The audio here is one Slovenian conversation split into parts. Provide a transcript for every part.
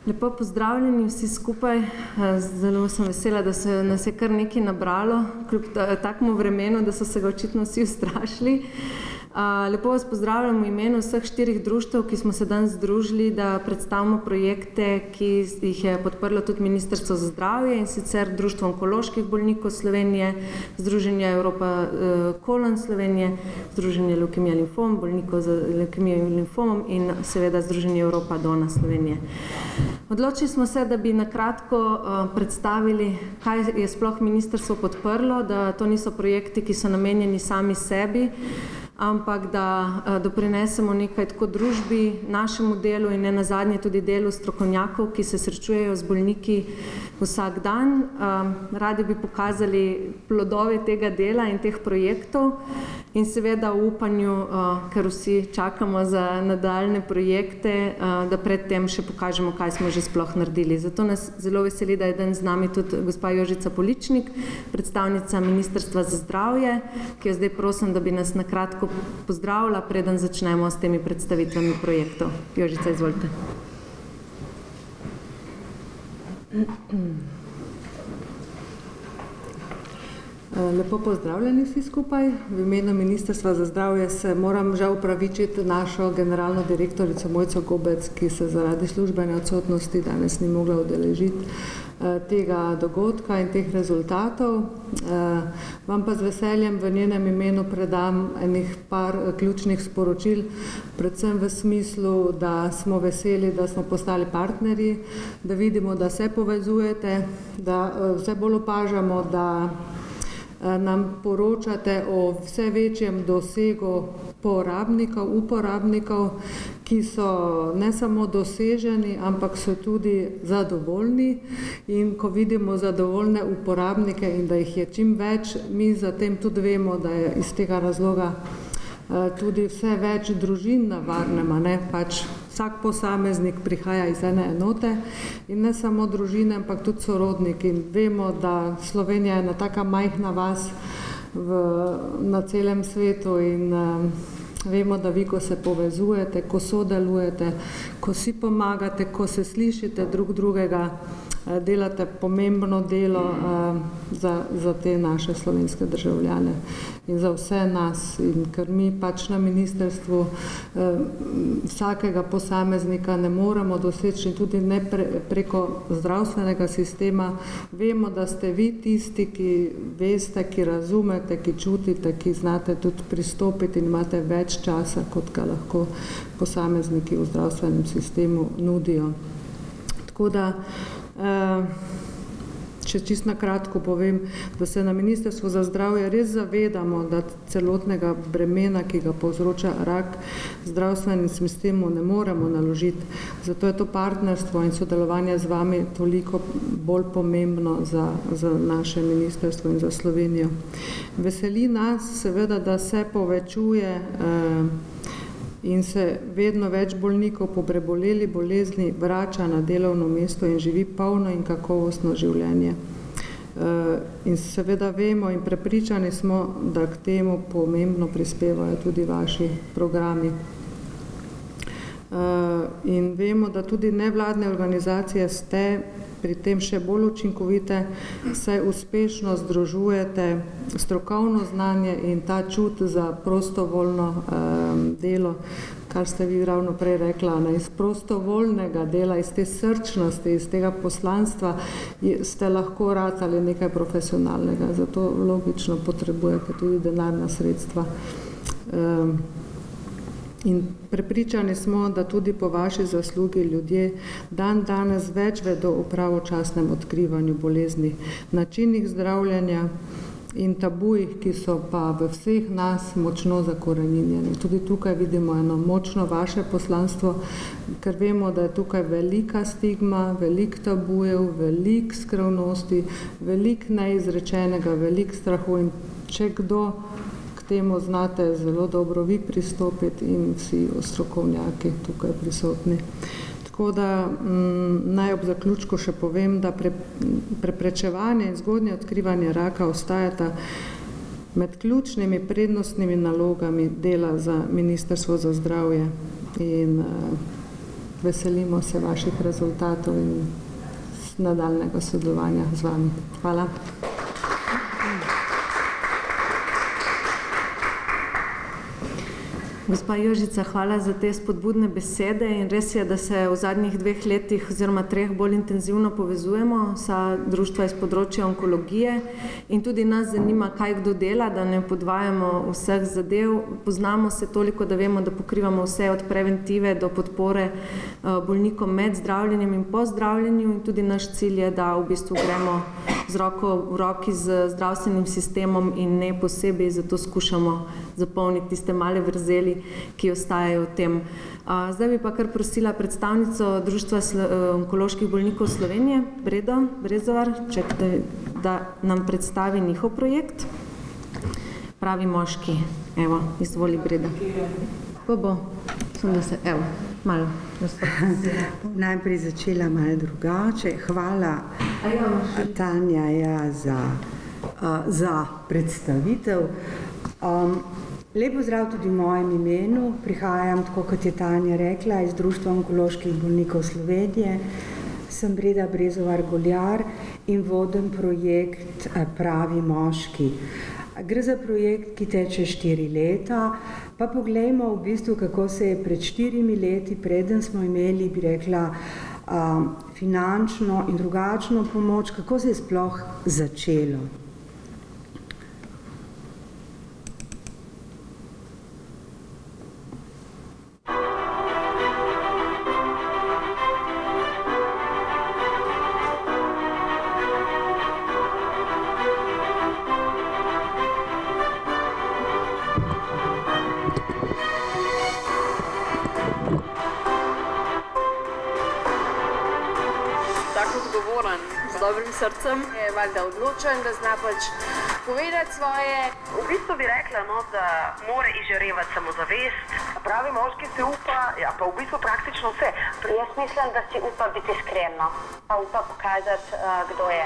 Lepo pozdravljeni vsi skupaj. Zelo sem vesela, da se nas je kar nekaj nabralo, kljub takemu vremenu, da so se ga očitno vsi ustrašili. Lepo vas pozdravljam v imenu vseh 4 društev, ki smo se danes združili, da predstavimo projekte, ki jih je podprlo tudi Ministrstvo za zdravje, in sicer Društvo onkoloških bolnikov Slovenije, Združenje Evropa Kolon Slovenije, Združenje Levkemija limfom, bolnikov za levkemijo in limfomom in seveda Združenje Evropa Dona Slovenije. Odločili smo se, da bi nakratko predstavili, kaj je sploh ministrstvo podprlo, da to niso projekti, ki so namenjeni sami sebi, ampak da doprinesemo nekaj tako družbi, našemu delu in nenazadnje tudi delu strokovnjakov, ki se srečujejo z bolniki vsak dan. Radi bi pokazali plodove tega dela in teh projektov in seveda v upanju, ker vsi čakamo za nadaljne projekte, da predtem še pokažemo, kaj smo že sploh naredili. Zato nas zelo veseli, da je danes z nami tudi gospa Jožica Poličnik, predstavnica Ministrstva za zdravje, ki jo zdaj prosim, da bi nas nakratko pozdravila, preden začnemo s temi predstavitvami projektov. Jožica, izvolite. Lepo pozdravljeni vsi skupaj. V imenu Ministrstva za zdravje se moram žal opravičiti našo generalno direktorico Mojco Gobec, ki se zaradi službene odsotnosti danes ni mogla udeležiti tega dogodka in teh rezultatov. Vam pa z veseljem v njenem imenu predam enih par ključnih sporočil, predvsem v smislu, da smo veseli, da smo postali partnerji, da vidimo, da se povezujete, da vse bolj opažamo, da nam poročate o vse večjem dosegu porabnikov, uporabnikov, ki so ne samo doseženi, ampak so tudi zadovoljni. In ko vidimo zadovoljne uporabnike in da jih je čim več, mi zatem tudi vemo, da je iz tega razloga tudi vse več družin na varnem, pač vsak posameznik prihaja iz ene enote in ne samo družine, ampak tudi sorodniki. In vemo, da Slovenija je ena taka majhna vas na celem svetu in vemo, da vi, ko se povezujete, ko sodelujete, ko si pomagate, ko se slišite drug drugega, delate pomembno delo za te naše slovenske državljane in za vse nas. In ker mi pač na ministrstvu vsakega posameznika ne moremo doseči, tudi ne preko zdravstvenega sistema, vemo, da ste vi tisti, ki veste, ki razumete, ki čutite, ki znate tudi pristopiti in imate več časa, kot ga lahko posamezniki v zdravstvenem sistemu nudijo. Tako da če čisto na kratko povem, da se na Ministrstvu za zdravje res zavedamo, da celotnega bremena, ki ga povzroča rak, zdravstvenim sistemu ne moremo naložiti. Zato je to partnerstvo in sodelovanje z vami toliko bolj pomembno za naše ministrstvo in za Slovenijo. Veseli nas seveda, da se povečuje in se vedno več bolnikov po preboleli bolezni vrača na delovno mesto in živi polno in kakovostno življenje. In seveda vemo in prepričani smo, da k temu pomembno prispevajo tudi vaši programi. In vemo, da tudi nevladne organizacije ste pri tem še bolj učinkovite, saj uspešno združujete strokovno znanje in ta čut za prostovoljno delo, kar ste vi ravno prej rekla, iz prostovoljnega dela, iz te srčnosti, iz tega poslanstva ste lahko ratali nekaj profesionalnega, zato logično potrebujete tudi denarna sredstva. In prepričani smo, da tudi po vaši zaslugi ljudje dan danes več vedo o pravočasnem odkrivanju bolezni, načinih zdravljenja in tabujih, ki so pa v vseh nas močno zakoreninjeni. Tudi tukaj vidimo eno močno vaše poslanstvo, ker vemo, da je tukaj velika stigma, veliko tabujev, veliko skrivnosti, veliko neizrečenega, veliko strahu in če kdo temu znate zelo dobro vi pristopiti in vsi strokovnjaki tukaj prisotni. Tako da naj ob zaključku še povem, da preprečevanje in zgodnje odkrivanje raka ostajata med ključnimi prednostnimi nalogami dela za Ministrstvo za zdravje. In veselimo se vaših rezultatov in nadaljnega sodelovanja z vami. Hvala. Gospa Jožica, hvala za te spodbudne besede in res je, da se v zadnjih 2 letih oziroma 3 bolj intenzivno povezujemo, vsa društva iz področja onkologije in tudi nas zanima, kaj kdo dela, da ne podvajamo vseh zadev. Poznamo se toliko, da vemo, da pokrivamo vse od preventive do podpore bolnikom med zdravljenjem in po zdravljenju in tudi naš cilj je, da v bistvu gremo z roko v roki z zdravstvenim sistemom in ne posebej, zato skušamo zapolniti tiste male vrzeli, ki ostajajo v tem. Zdaj bi pa kar prosila predstavnico Društva onkoloških bolnikov Slovenije, Bredo Brezovar, da nam predstavi njihov projekt. Pravi moški. Evo, izvoli Breda. Bo. Evo, malo. Najprej začela malo drugače. Hvala, Tanja, za predstavitev. Lep pozdrav tudi v mojem imenu. Prihajam, tako kot je Tanja rekla, iz Društva onkoloških bolnikov Slovenije. Sem Breda Brezovar Goljar in vodim projekt Pravi moški. Gre za projekt, ki teče 4 leta, pa poglejmo v bistvu, kako se je pred 4 leti, preden smo imeli, bi rekla, finančno in drugačno pomoč, kako se je sploh začelo. Srcem je valjda odločen, da zna pač povedati svoje. V bistvu bi rekla, no, da mora izžarevati samozavest. Pravi moški se upa, ja, pa v bistvu praktično vse. Jaz mislim, da si upa biti iskreno, pa upa pokazati, kdo je.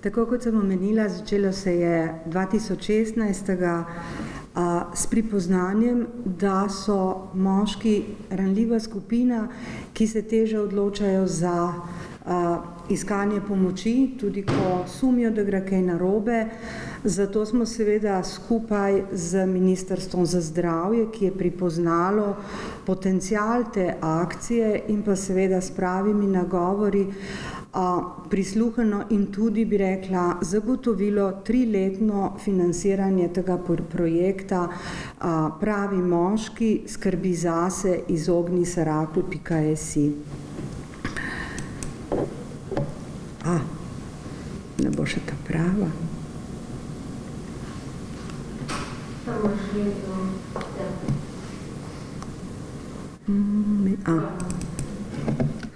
Tako kot sem omenila, začelo se je 2016 s pripoznanjem, da so moški ranljiva skupina, ki se teže odločajo za iskanje pomoči, tudi ko sumijo, da gre kaj narobe. Zato smo seveda skupaj z Ministrstvom za zdravje, ki je pripoznalo potencial te akcije in pa seveda s pravimi nagovori prisluhano in tudi, bi rekla, zagotovilo 3-letno financiranje tega projekta Pravi moški, skrbi zase, izogni se raku.si. Ne bo še ta prava.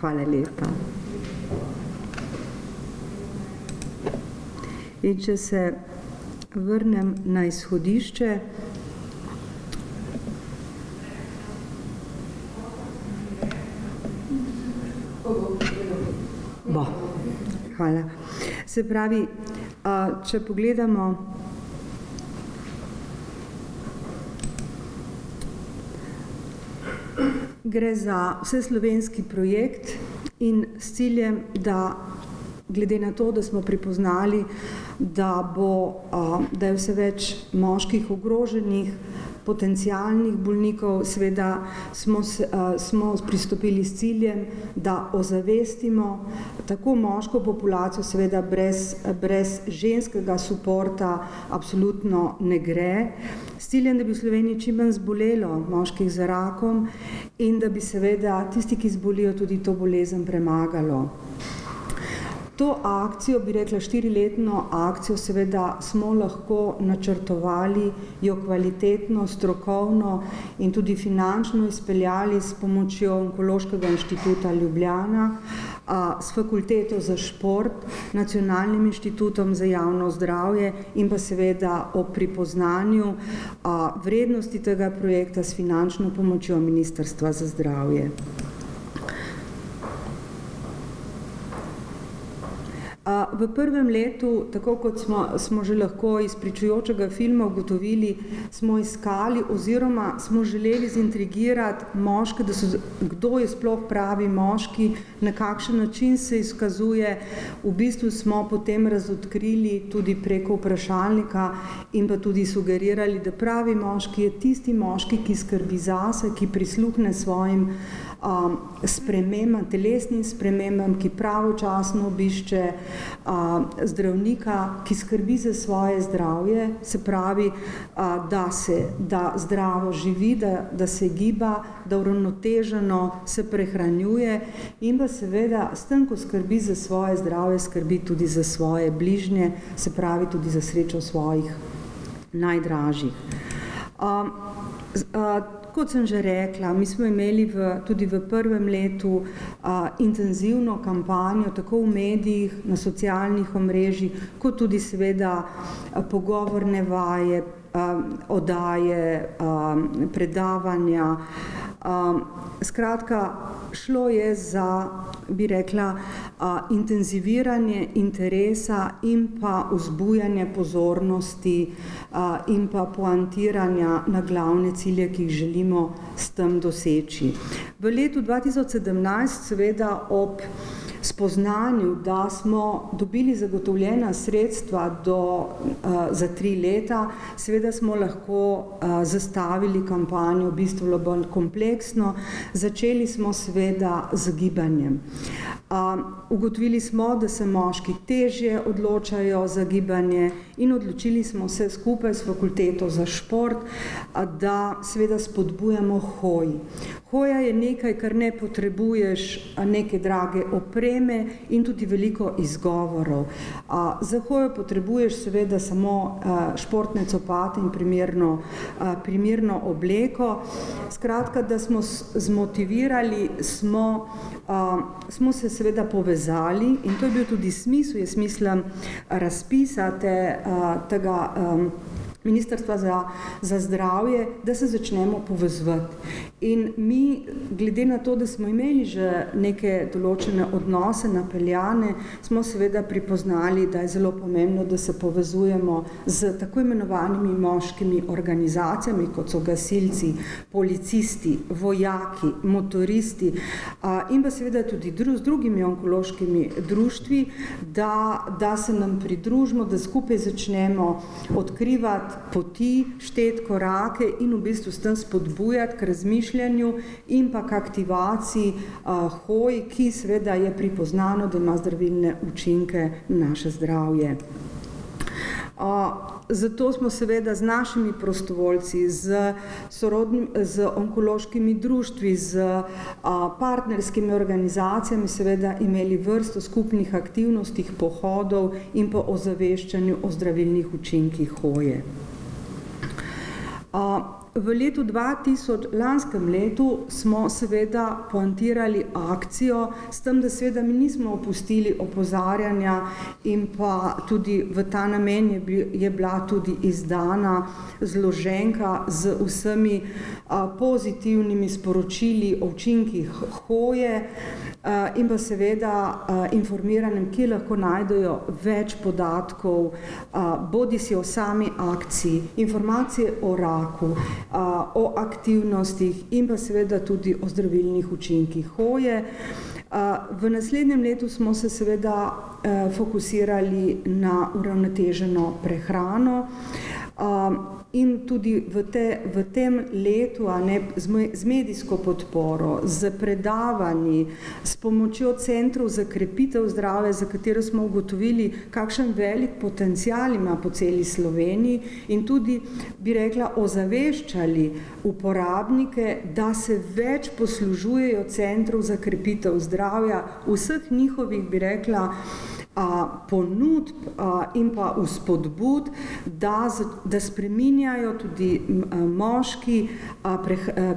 Hvala lepa. In če se vrnem na izhodišče, hvala. Se pravi, če pogledamo, gre za vseslovenski projekt in s ciljem, da glede na to, da smo pripoznali, da je vse več moških ogroženih, potencialnih bolnikov, seveda smo pristopili s ciljem, da ozavestimo tako moško populacijo, seveda brez ženskega suporta absolutno ne gre. s ciljem, da bi v Sloveniji čim manj zbolelo moških za rakom in da bi seveda tisti, ki zbolijo, tudi to bolezen premagalo. To akcijo, bi rekla 4-letno akcijo, seveda smo lahko načrtovali, jo kvalitetno, strokovno in tudi finančno izpeljali s pomočjo Onkološkega inštituta Ljubljana, s Fakulteto za šport, Nacionalnim inštitutom za javno zdravje in pa seveda o pripoznanju vrednosti tega projekta s finančno pomočjo Ministrstva za zdravje. V prvem letu, tako kot smo že lahko iz pričujočega filma ugotovili, smo iskali oziroma smo želeli zintrigirati moške, kdo je sploh pravi moški, na kakšen način se izkazuje. V bistvu smo potem razodkrili tudi preko vprašalnika in pa tudi sugerirali, da pravi moški je tisti moški, ki skrbi zase, ki prisluhne svojim spremembam, telesnim spremembam, ki pravočasno obišče zdravnika, ki skrbi za svoje zdravje, se pravi, da zdravo živi, da se giba, da uravnoteženo se prehranjuje in pa seveda s tem, ko skrbi za svoje zdravje, skrbi tudi za svoje bližnje, se pravi tudi za srečo svojih najdražjih. Kot sem že rekla, mi smo imeli tudi v prvem letu intenzivno kampanjo, tako v medijih, na socialnih omrežjih, kot tudi seveda pogovorne vaje, oddaje, predavanja. Skratka, šlo je za, bi rekla, intenziviranje interesa in pa vzbujanje pozornosti in pa poantiranja na glavne cilje, ki jih želimo s tem doseči. V letu 2017, seveda ob spoznanju, da smo dobili zagotovljena sredstva za 3 leta, seveda smo lahko zastavili kampanjo v bistvu bolj kompleksno. Začeli smo seveda z gibanjem. Ugotovili smo, da se moški težje odločajo za gibanje in odločili smo se skupaj s Fakulteto za šport, da seveda spodbujamo hoj. Hoja je nekaj, kar ne potrebuješ neke drage opreme in tudi veliko izgovorov. Za hojo potrebuješ seveda samo športne copate in primerno obleko. Skratka, da smo zmotivirali, smo se seveda povezali in to je bil tudi smisel, jaz mislim, razpisa tega Ministrstva za zdravje, da se začnemo povezovati. In mi, glede na to, da smo imeli že neke določene odnose napeljane, smo seveda pripoznali, da je zelo pomembno, da se povezujemo z tako imenovanimi moškimi organizacijami, kot so gasilci, policisti, vojaki, motoristi in pa seveda tudi z drugimi onkološkimi društvi, da se nam pridružimo, da skupaj začnemo odkrivati poti, šteti korake in v bistvu s tem spodbujati k razmišljanju in pa k aktivaciji hoj, ki seveda je pripoznano, da ima zdravilne učinke na naše zdravje. Zato smo seveda z našimi prostovoljci, z onkološkimi društvi, z partnerskimi organizacijami seveda imeli vrsto skupnih aktivnosti, pohodov in pa ozaveščanju o zdravilnih učinkih hoje. V letu 2000, lanskem letu, smo seveda poantirali akcijo s tem, da seveda mi nismo opustili opozarjanja in pa tudi v ta namen je bila tudi izdana zloženka z vsemi pozitivnimi sporočili o učinkih hoje in pa seveda informiranem, ki lahko najdejo več podatkov, bodisi o sami akciji, informacije o raku, o aktivnostih in pa seveda tudi o zdravilnih učinkih hoje. V naslednjem letu smo se seveda fokusirali na uravnoteženo prehrano. in tudi v tem letu z medijsko podporo, z predavanji, s pomočjo centrov za krepitev zdravja, za katero smo ugotovili, kakšen velik potencial ima po celi Sloveniji in tudi, bi rekla, ozaveščali uporabnike, da se več poslužujejo centrov za krepitev zdravja, vseh njihovih, bi rekla, ponudb in pa vzpodbud, da spreminjajo tudi moški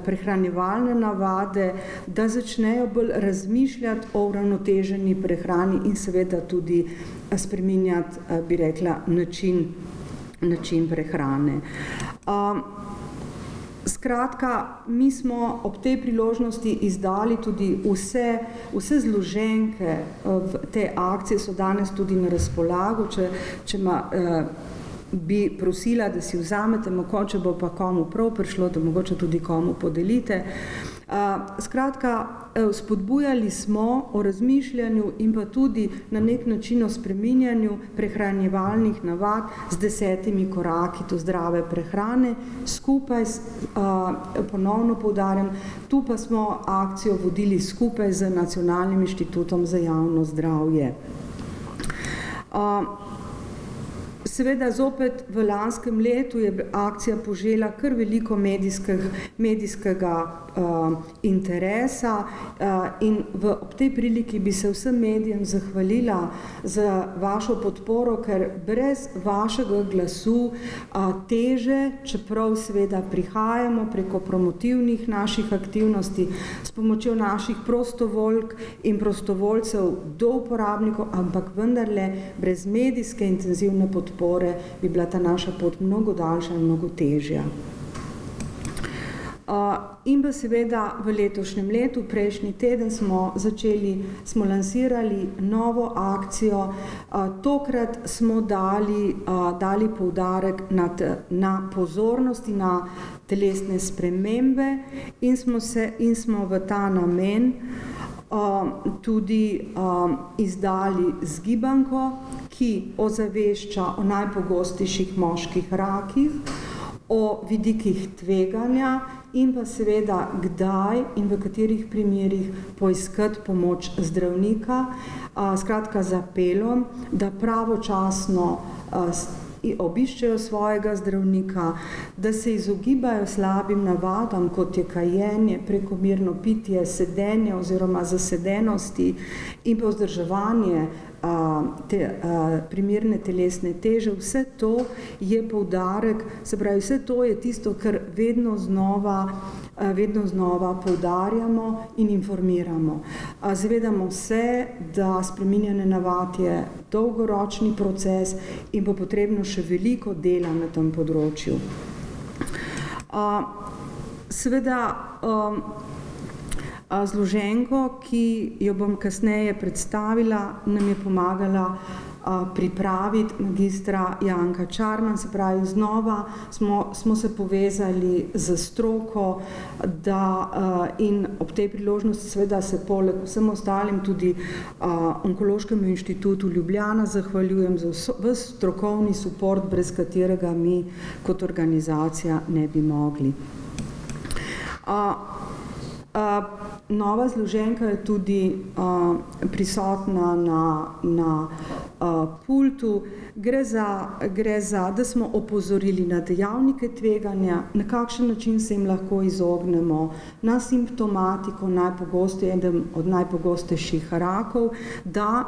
prehranjevalne navade, da začnejo bolj razmišljati o uravnoteženi prehrani in seveda tudi spreminjati, bi rekla, način prehrane. Skratka, mi smo ob tej priložnosti izdali tudi vse zloženke te akcije, so danes tudi na razpolago, če bi prosila, da si vzamete, mogoče bo pa komu prav prišlo, da mogoče tudi komu podelite. Skratka, spodbujali smo o razmišljanju in pa tudi na nek način o spreminjanju prehranjevalnih navad z 10 koraki do zdrave prehrane. Skupaj, ponovno poudarjam, tu pa smo akcijo vodili skupaj z Nacionalnim inštitutom za javno zdravje. Seveda zopet v lanskem letu je akcija požela kar veliko medijskega interesa in ob tej priliki bi se vsem medijem zahvalila za vašo podporo, ker brez vašega glasu teže, čeprav seveda prihajamo preko promotivnih naših aktivnosti s pomočjo naših prostovoljk in prostovoljcev do uporabnikov, ampak vendarle brez medijske intenzivne podpore bi bila ta naša pot mnogo daljša in mnogo težja. In pa seveda v letošnjem letu, prejšnji teden smo lansirali novo akcijo. Tokrat smo dali poudarek na pozornosti, na telesne spremembe in smo v ta namen tudi izdali zgibanko, ki ozavešča o najpogostejših moških rakih, o vidikih tveganja in pa seveda kdaj in v katerih primerih poiskati pomoč zdravnika, skratka z apelom, da pravočasno obiščejo svojega zdravnika, da se izogibajo slabim navadam, kot je kajenje, prekomerno pitje, sedenje oziroma zasedenosti in pa vzdrževanje primerne telesne teže. Vse to je poudarek, se pravi, vse to je tisto, kar vedno znova poudarjamo in informiramo. Zavedamo se, da spreminjanje navad je dolgoročni proces in bo potrebno še veliko dela na tem področju. Seveda, zloženko, ki jo bom kasneje predstavila, nam je pomagala pripraviti magistra Janka Čarman, se pravi, znova smo se povezali z stroko in ob tej priložnosti seveda se poleg vsem ostalim tudi Onkološkemu inštitutu Ljubljana zahvaljujem za ves strokovni suport, brez katerega mi kot organizacija ne bi mogli. Nova zloženka je tudi prisotna na pultu. Gre za, da smo opozorili na dejavnike tveganja, na kakšen način se jim lahko izognemo, na simptomatiko, eden od najpogostejših rakov, da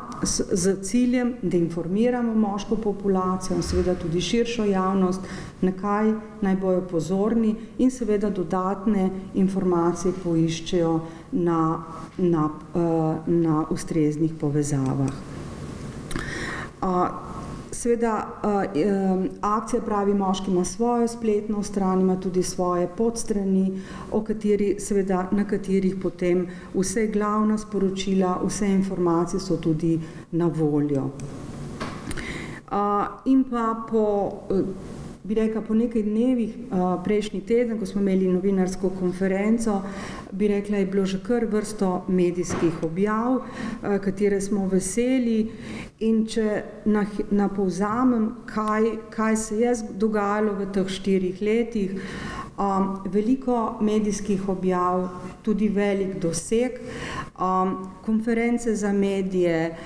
z ciljem, da informiramo moško populacijo in seveda tudi širšo javnost, na kaj naj bojo pozorni in seveda dodatne informacije poiščejo na ustreznih povezavah. Seveda, akcija Pravi moški ima svojo spletno stran, ima tudi svoje podstrani, na katerih potem vse glavna sporočila, vse informacije so tudi na voljo. In pa bi rekla, po nekaj dnevih, prejšnji teden, ko smo imeli novinarsko konferenco, bi rekla, je bilo že kar vrsto medijskih objav, katere smo veseli, in če napovzamem, kaj se je dogajalo v teh 4 letih, veliko medijskih objav, tudi velik doseg, konference za medije,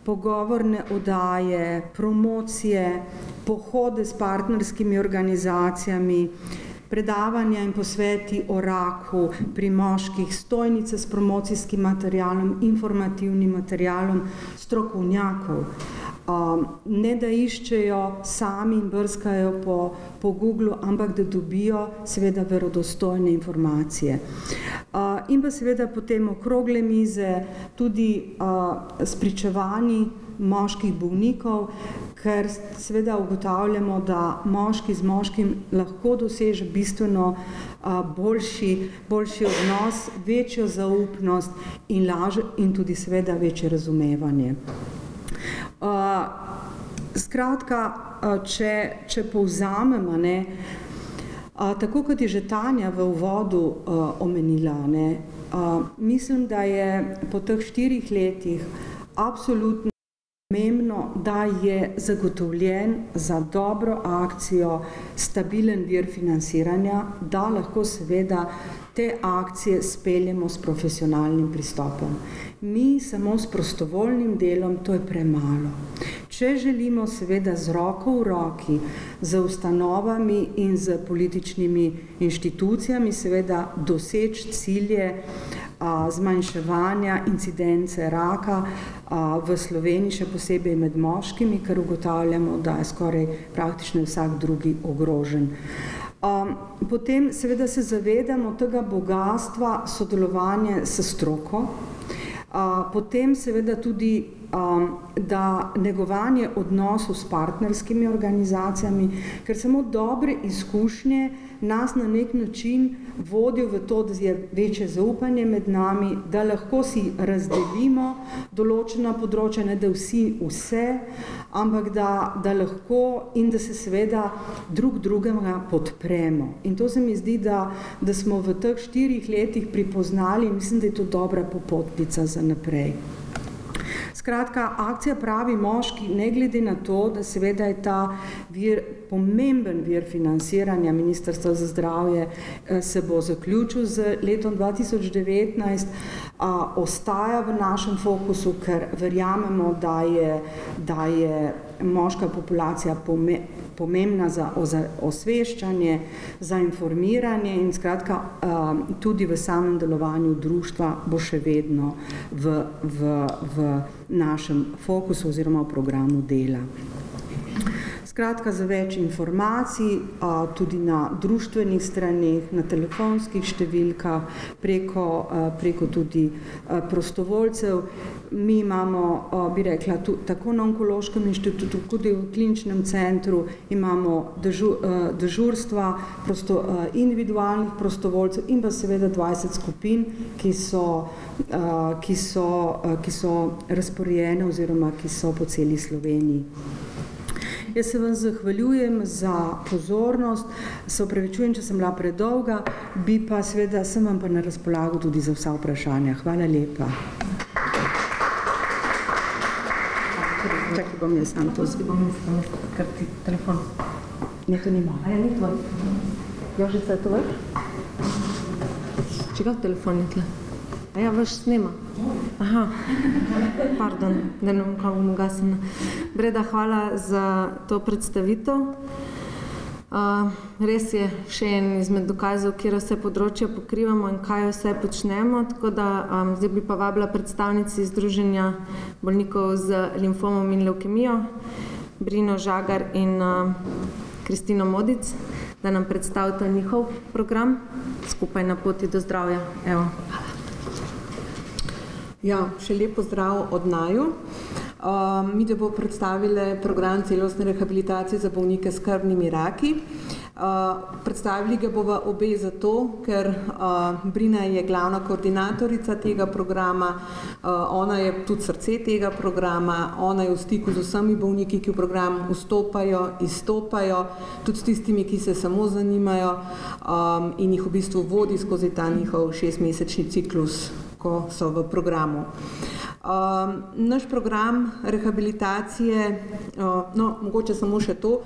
pogovorne oddaje, promocije, pohode s partnerskimi organizacijami, predavanja in posveti o raku pri moških, stojnice s promocijskim materialom, informativnim materialom strokovnjakov. Ne da iščejo sami in brskajo po Googlu, ampak da dobijo seveda verodostojne informacije. In pa seveda potem okrogle mize, tudi spričevanji moških bolnikov, ker seveda ugotavljamo, da moški z moškim lahko doseže bistveno boljši odnos, večjo zaupnost in tudi seveda večje razumevanje. Skratka, če povzamem, tako kot je že Tanja v uvodu omenila, mislim, da je po teh 4 letih absolutno pomembno, da je zagotovljen za dobro akcijo stabilen vir financiranja, da lahko seveda te akcije speljemo s profesionalnim pristopom. Mi samo s prostovoljnim delom, to je premalo. Če želimo seveda z roko v roki, z ustanovami in z političnimi inštitucijami seveda doseči cilje zmanjševanja incidence raka v Sloveniji, še posebej med moškimi, ker ugotavljamo, da je skoraj praktično vsak drugi ogrožen. Potem seveda se zavedamo tega bogatstva sodelovanja s stroko, potem seveda tudi da negovanje odnosov s partnerskimi organizacijami, ker samo dobre izkušnje nas na nek način vodijo v to, da je večje zaupanje med nami, da lahko si razdelimo določena področja, ne da vsi vse, ampak da lahko in da se seveda drug drugega podpremo. In to se mi zdi, da smo v teh 4 letih pripoznali in mislim, da je to dobra popotnica za naprej. Skratka, akcija Pravi moški, ne glede na to, da seveda je ta pomemben vir financiranja Ministrstva za zdravje se bo zaključil z letom 2019, ostaja v našem fokusu, ker verjamemo, da je moška populacija pomembna za osveščanje, za informiranje in skratka tudi v samem delovanju društva bo še vedno v našem fokusu oziroma v programu dela. Skratka, za več informacij, tudi na društvenih straneh, na telefonskih številkah, preko tudi prostovoljcev. Mi imamo, bi rekla, tako na Onkološkem inštitutu, tudi v kliničnem centru imamo dežurstva individualnih prostovoljcev in pa seveda 20 skupin, ki so razporejene oziroma ki so po celi Sloveniji. Jaz se vam zahvaljujem za pozornost, se opravičujem, če sem bila predolga, bi pa seveda sem vam pa na razpolago tudi za vsa vprašanja. Hvala lepa. Čakaj, bom jaz sam to. Kar ti telefon. Ne, to nima. A ja, ni tvoj. Jožica, je to vaš? Čigav telefon je tle? A ja, vaš snema. Aha, pardon, da ne bom kao ugasena. Breda, hvala za to predstavitev. Res je še en izmed dokazov, kjer vse področja pokrivamo in kaj vse počnemo, tako da zdaj bi pa vabila predstavnici Združenja bolnikov z limfomom in levkemijo, Brino Žagar in Kristino Modic, da nam predstavita njihov program Skupaj na poti do zdravja. Evo. Ja, še lep pozdrav od naju. Mi da bo predstavile program celostne rehabilitacije za bolnike s krvnimi raki. Predstavili ga bova obe zato, ker Brina je glavna koordinatorica tega programa, ona je tudi srce tega programa, ona je v stiku z vsemi bolniki, ki v program vstopajo, izstopajo, tudi s tistimi, ki se samo zanimajo in jih v bistvu vodi skozi ta njihov 6-mesečni ciklus, ko so v programu. Naš program rehabilitacije, mogoče samo še to,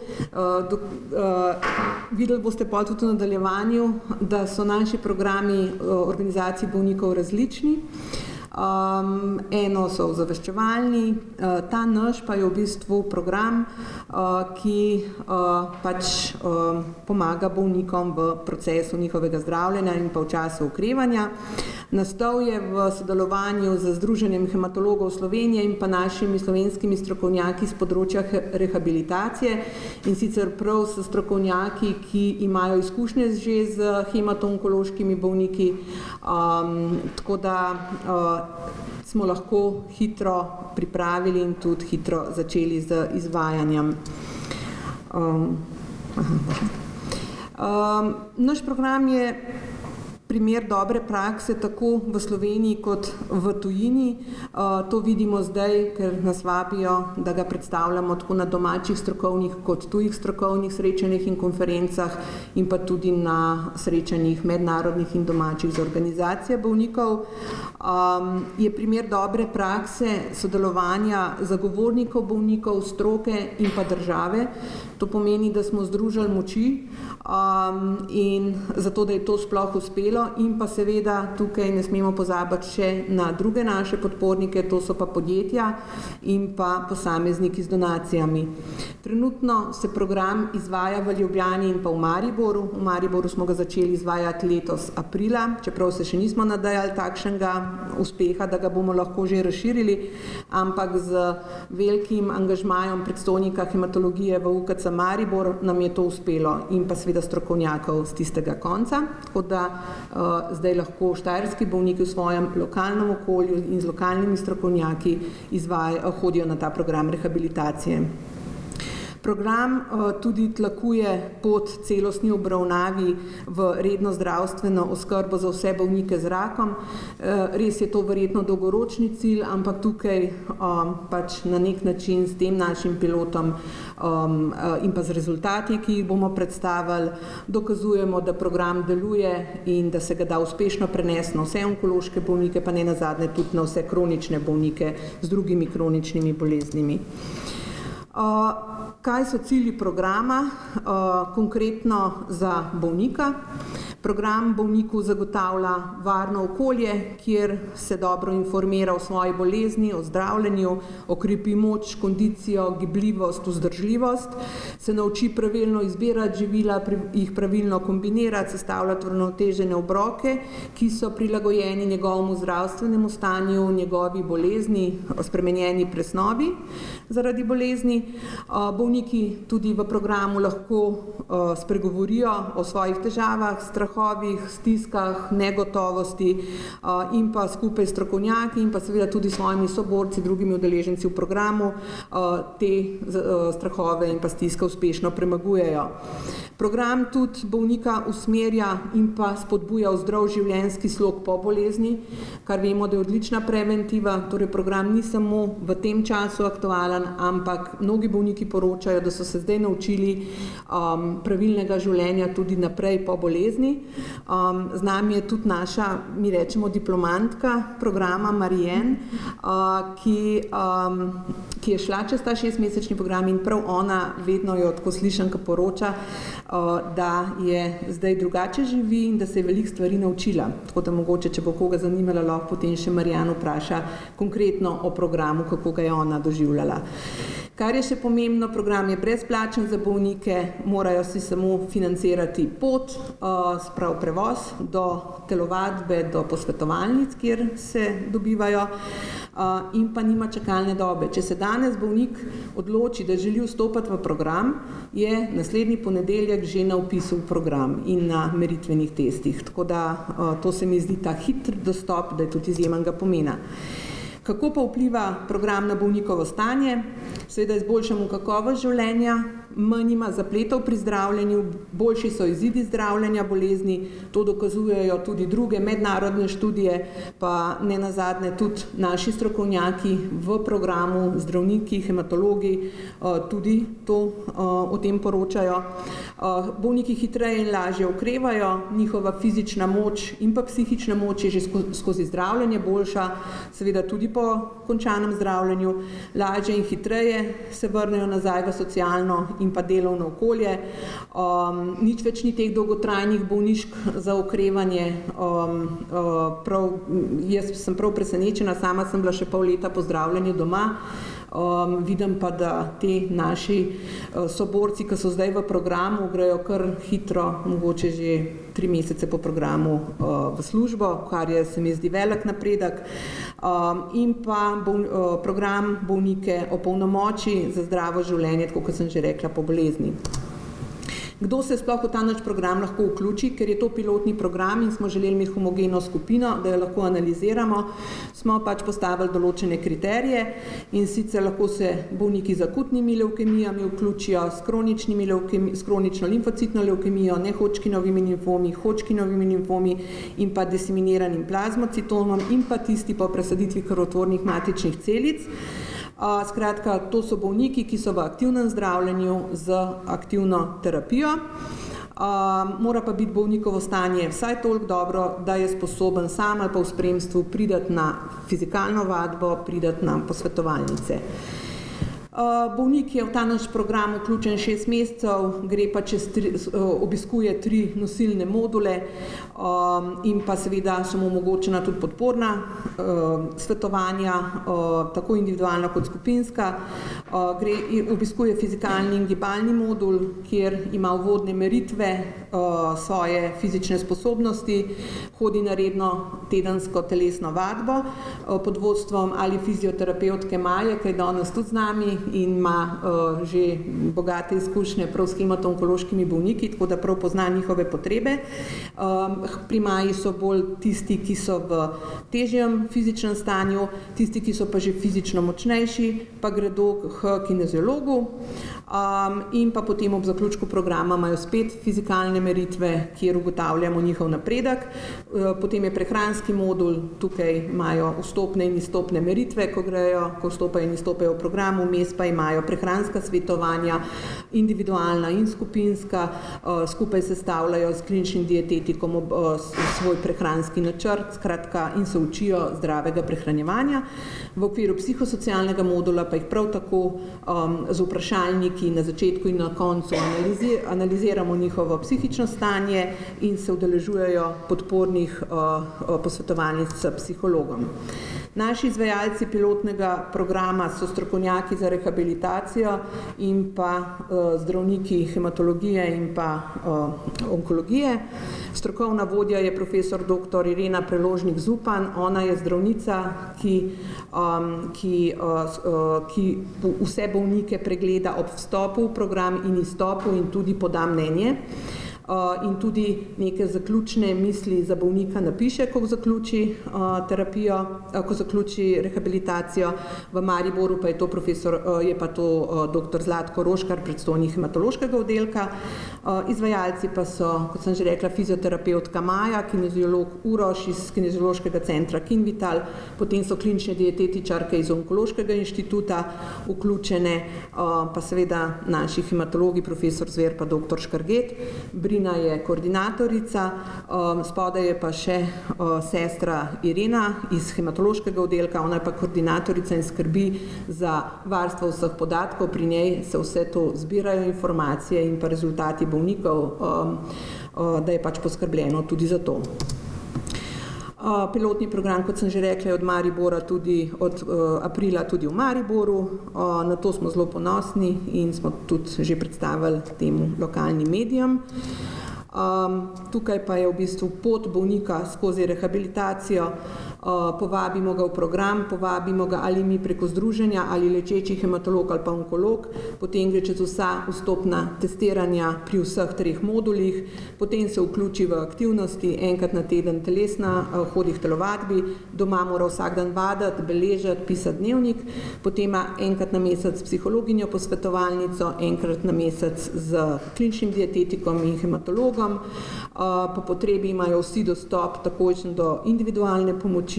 videli boste pa tudi v nadaljevanju, da so naši programi organizacij bolnikov različni. Eno so ozaveščevalni, ta naš pa je v bistvu program, ki pač pomaga bolnikom v procesu njihovega zdravljenja in pa v času okrevanja. Naslov je v sodelovanju z Združenjem hematologov Slovenije in pa našimi slovenskimi strokovnjaki z področja rehabilitacije, in sicer prav s strokovnjaki, ki imajo izkušnje že z hematonkološkimi bolniki, tako da smo lahko hitro pripravili in tudi hitro začeli z izvajanjem. Naš program je primer dobre prakse tako v Sloveniji kot v tujini. To vidimo zdaj, ker nas vabijo, da ga predstavljamo tako na domačih strokovnih kot tujih strokovnih srečanjih in konferencah in pa tudi na srečanjih mednarodnih in domačih z organizacije bolnikov. Je primer dobre prakse sodelovanja zagovornikov bolnikov, stroke in pa države. To pomeni, da smo združili moči in zato, da je to sploh uspelo, in pa seveda tukaj ne smemo pozabiti še na druge naše podpornike, to so pa podjetja in pa posamezniki z donacijami. Trenutno se program izvaja v Ljubljani in pa v Mariboru. V Mariboru smo ga začeli izvajati letos aprila, čeprav se še nismo nadejali takšnega uspeha, da ga bomo lahko že razširili, ampak z velikim angažmajem predstojnika hematologije v UKC Maribor nam je to uspelo in pa seveda strokovnjakov z tistega konca, tako da zdaj lahko štajerski bolniki v svojem lokalnem okolju in z lokalnimi strokovnjaki hodijo na ta program rehabilitacije. Program tudi tlakuje pot celostni obravnavi v redno zdravstveno oskrbo za vse bolnike z rakom. Res je to verjetno dolgoročni cilj, ampak tukaj pač na nek način s tem našim pilotom in pa z rezultati, ki jih bomo predstavili, dokazujemo, da program deluje in da se ga da uspešno prenesti na vse onkološke bolnike, pa ne nazadnje tudi na vse kronične bolnike z drugimi kroničnimi boleznimi. Kaj so cilji programa, konkretno za bolnika? Program bolniku zagotavlja varno okolje, kjer se dobro informira o svoji bolezni, o zdravljenju, okrepi moč, kondicijo, gibljivost, vzdržljivost, se nauči pravilno izbirati živila, jih pravilno kombinirati, sestavljati uravnotežene obroke, ki so prilagojeni njegovemu zdravstvenemu stanju, njegovi bolezni, spremenjeni presnovi zaradi bolezni. Bolniki tudi v programu lahko spregovorijo o svojih težavah, strahovih, stiskah, negotovosti in pa skupaj s strokovnjaki in pa seveda tudi svojimi soborci, drugimi udeleženci v programu te strahove in pa stiske uspešno premagujejo. Program tudi bolnika usmerja in pa spodbuja v zdrav življenjski slog po bolezni, kar vemo, da je odlična preventiva. Torej program ni samo v tem času aktualen, ampak mnogi bolniki poročajo, da so se zdaj naučili pravilnega življenja tudi naprej po bolezni. Z nami je tudi naša, mi rečemo, diplomantka programa Marijen, ki je šla čez ta 6-mesečni program in prav ona vedno jo tako slišim, ko poroča, da je zdaj drugače živi in da se je veliko stvari naučila. Tako da mogoče, če bo koga zanimala, lahko potem še Marijan vpraša konkretno o programu, kako ga je ona doživljala. Kar je še pomembno, program je brezplačen za bolnike, morajo si samo financirati pot, sprav prevoz do telovadbe, do posvetovalnic, kjer se dobivajo, in pa nima čakalne dobe. Če se danes bolnik odloči, da želi vstopati v program, je naslednji ponedeljek že na vpisu v program in na meritvenih testih. Tako da to se mi zdi ta hiter dostop, da je tudi izjemnega pomena. Kako pa vpliva program na bolnikovo stanje? Seveda izboljšamo kakovost življenja, manj ima zapletov pri zdravljenju, boljši so izidi zdravljenja bolezni, to dokazujejo tudi druge mednarodne študije, pa ne nazadnje tudi naši strokovnjaki v programu, zdravniki, hematologi, tudi o tem poročajo. Bolniki hitreje in lažje okrevajo, njihova fizična moč in pa psihična moč je že skozi zdravljenje boljša, seveda tudi po končanem zdravljenju, lažje in hitreje se vrnejo nazaj v socialno in pa delovno okolje. Nič več ni teh dolgotrajnih bolnišk za okrevanje. Jaz sem prav presenečena, sama sem bila še pol leta po zdravljenju doma. Vidim pa, da te naši soborci, ki so zdaj v programu, grejo kar hitro, mogoče že 3 mesece po programu v službo, kar se mi zdi velik napredek. In pa program bolnike opolnomoči za zdravo življenje, tako kot sem že rekla, po bolezni. Kdo se sploh v ta naš program lahko vključi, ker je to pilotni program in smo želeli imeti homogeno skupino, da jo lahko analiziramo, smo pač postavili določene kriterije in sicer lahko se bolniki z akutnimi levkemijami vključijo, s kronično limfocitno levkemijo, nehodgkinovimi limfomi, hodgkinovimi limfomi in pa diseminiranim plazmocitomom in pa tisti po presaditvi krvotvornih matičnih celic. Skratka, to so bolniki, ki so v aktivnem zdravljenju z aktivno terapijo. Mora pa biti bolnikovo stanje vsaj toliko dobro, da je sposoben sam ali pa v spremstvu priti na fizikalno vadbo, priti na posvetovalnice. Bolnik je v ta naš program vključen 6 mesecev, gre pa obiskuje 3 nosilne module in pa seveda so mu omogočena tudi podporna svetovanja, tako individualna kot skupinska. Obiskuje fizikalni in gibalni modul, kjer ima uvodne meritve svoje fizične sposobnosti, hodi na redno tedensko telesno vadbo pod vodstvom ali fizioterapevtke Maje, ki je danes tudi z nami in ima že bogate izkušnje prav s hemato-onkološkimi bolniki, tako da prav pozna njihove potrebe. Pri Maji so bolj tisti, ki so v težjem fizičnem stanju, tisti, ki so pa že fizično močnejši, pa gredo k kineziologu in pa potem ob zaključku programa imajo spet fizikalne meritve, kjer ugotavljamo njihov napredek. Potem je prehranski modul, tukaj imajo vstopne in izstopne meritve, ko vstopajo in izstopajo v programu, vmes pa imajo prehranska svetovanja, individualna in skupinska, skupaj sestavljajo s kliničnim dietetikom svoj prehranski načrt, skratka, in se učijo zdravega prehranjevanja. V okviru psihosocialnega modula pa jih prav tako z vprašalniki na začetku in na koncu analiziramo njihovo psihično stanje in se udeležujejo podpornih posvetovanj s psihologom. Naši izvajalci pilotnega programa so strokovnjaki za rehabilitacijo in pa zdravniki hematologije in pa onkologije. Strokovna vodja je profesor dr. Irena Preložnik-Zupan. Ona je zdravnica, ki vse bolnike pregleda ob vstopu v program in izstopu in tudi poda mnenje. In tudi neke zaključne misli za bolnika napiše, ko zaključi terapijo, ko zaključi rehabilitacijo. V Mariboru pa je pa to dr. Zlatko Roškar, predstojnik hematološkega oddelka. Izvajalci pa so, kot sem že rekla, fizioterapevtka Maja, kineziolog Uroš iz kineziološkega centra Kinvital, potem so klinične dietetičarke iz Onkološkega inštituta vključene, pa seveda naši hematologi, profesor Zver pa dr. Škarget. Brina je koordinatorica, spodaj je pa še sestra Irena iz hematološkega oddelka, ona je pa koordinatorica in skrbi za varstvo vseh podatkov, pri njej se vse to zbirajo informacije in pa rezultati bolnikov, da je pač poskrbljeno tudi za to. Pilotni program, kot sem že rekla, je od Maribora tudi od aprila tudi v Mariboru, na to smo zelo ponosni in smo tudi že predstavili temu lokalnim medijem. Tukaj pa je v bistvu pot bolnika skozi rehabilitacijo. povabimo ga v program, povabimo ga ali mi preko združenja, ali lečeči hematolog ali pa onkolog, potem gre čez vsa vstopna testiranja pri vseh 3 modulih, potem se vključi v aktivnosti, enkrat na teden telesna, hodi k telovadbi, doma mora vsak dan vaditi, beležiti, pisati dnevnik, potem ima enkrat na mesec psihologinjo posvetovalnico, enkrat na mesec z kliničnim dietetikom in hematologom, po potrebi imajo vsi dostop takojšen do individualne pomoči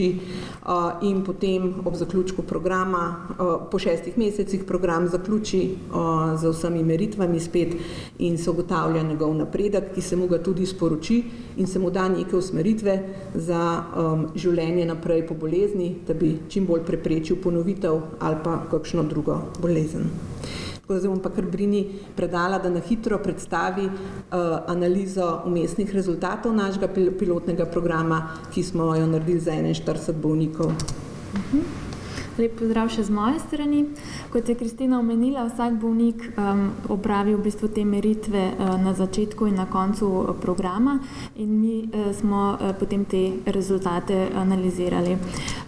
in potem ob zaključku programa, po 6 mesecih program zaključi z vsemi meritvami spet in se ugotavlja njegov napredek, ki se mu ga tudi sporoči in se mu da neke usmeritve za življenje naprej po bolezni, da bi čim bolj preprečil ponovitev ali pa kakšno drugo bolezen. Zdaj bom pa kar Brini predala, da na hitro predstavi analizo vmesnih rezultatov našega pilotnega programa, ki smo jo naredili za 41 bolnikov. Lep pozdrav še z moje strani. Kot je Kristina omenila, vsak bolnik opravi v bistvu te meritve na začetku in na koncu programa in mi smo potem te rezultate analizirali.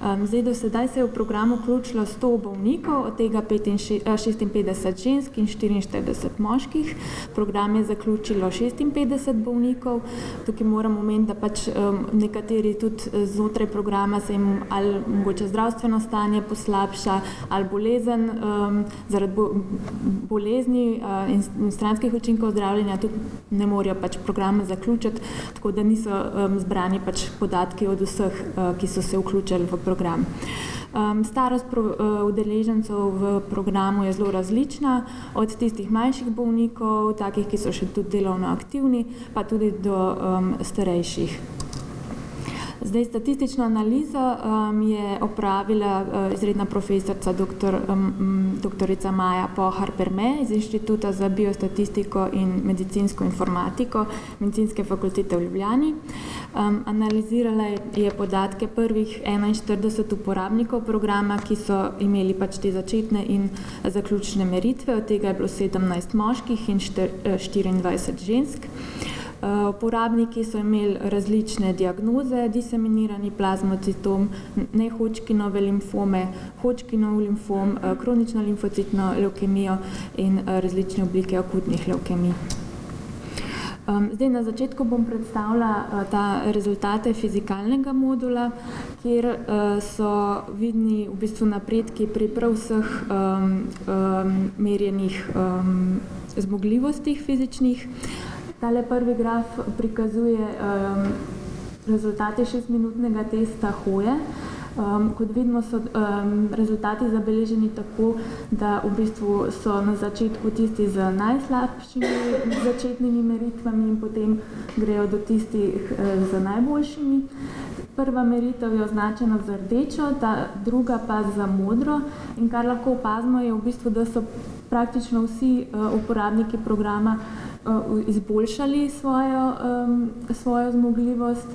Zdaj do sedaj se je v program vključilo 100 bolnikov, od tega 56 žensk in 44 moških. Program je zaključilo 56 bolnikov. Tukaj moram omeniti, da pač nekateri tudi znotraj programa se jim ali mogoče zdravstveno stanje poslabša ali bolezen zaradi bolezni in stranskih učinkov zdravljenja tudi ne morejo pač programa zaključiti, tako da niso zbrani pač podatki od vseh, ki so se vključili v program. Starost udeležencev v programu je zelo različna, od tistih manjših bolnikov, takih, ki so še tudi delovno aktivni, pa tudi do starejših. Zdaj, statistično analizo je opravila izredna profesorica doktorica Maja Pohar-Perme iz Inštituta za biostatistiko in medicinsko informatiko Medicinske fakultete v Ljubljani. Analizirala je podatke prvih 41 uporabnikov programa, ki so imeli pač te začetne in zaključne meritve, od tega je bilo 17 moških in 24 žensk. Uporabniki so imeli različne diagnoze, diseminirani plazmocitom, ne-Hodgkinove limfome, Hodgkinov limfom, kronično limfocitno levkemijo in različne oblike akutnih levkemij. Zdaj na začetku bom predstavila rezultate fizikalnega modula, kjer so vidni v bistvu napredki pri prav vseh merjenih zmogljivostih fizičnih. Tale prvi graf prikazuje rezultate 6-minutnega testa hoje. Kot vidimo, so rezultati zabeleženi tako, da v bistvu so na začetku tisti z najslabšimi začetnimi meritvami in potem grejo do tistih z najboljšimi. Prva meritev je označena z rdečo, ta druga pa za modro in kar lahko opazimo je v bistvu, da so praktično vsi uporabniki programa izboljšali svojo zmogljivost,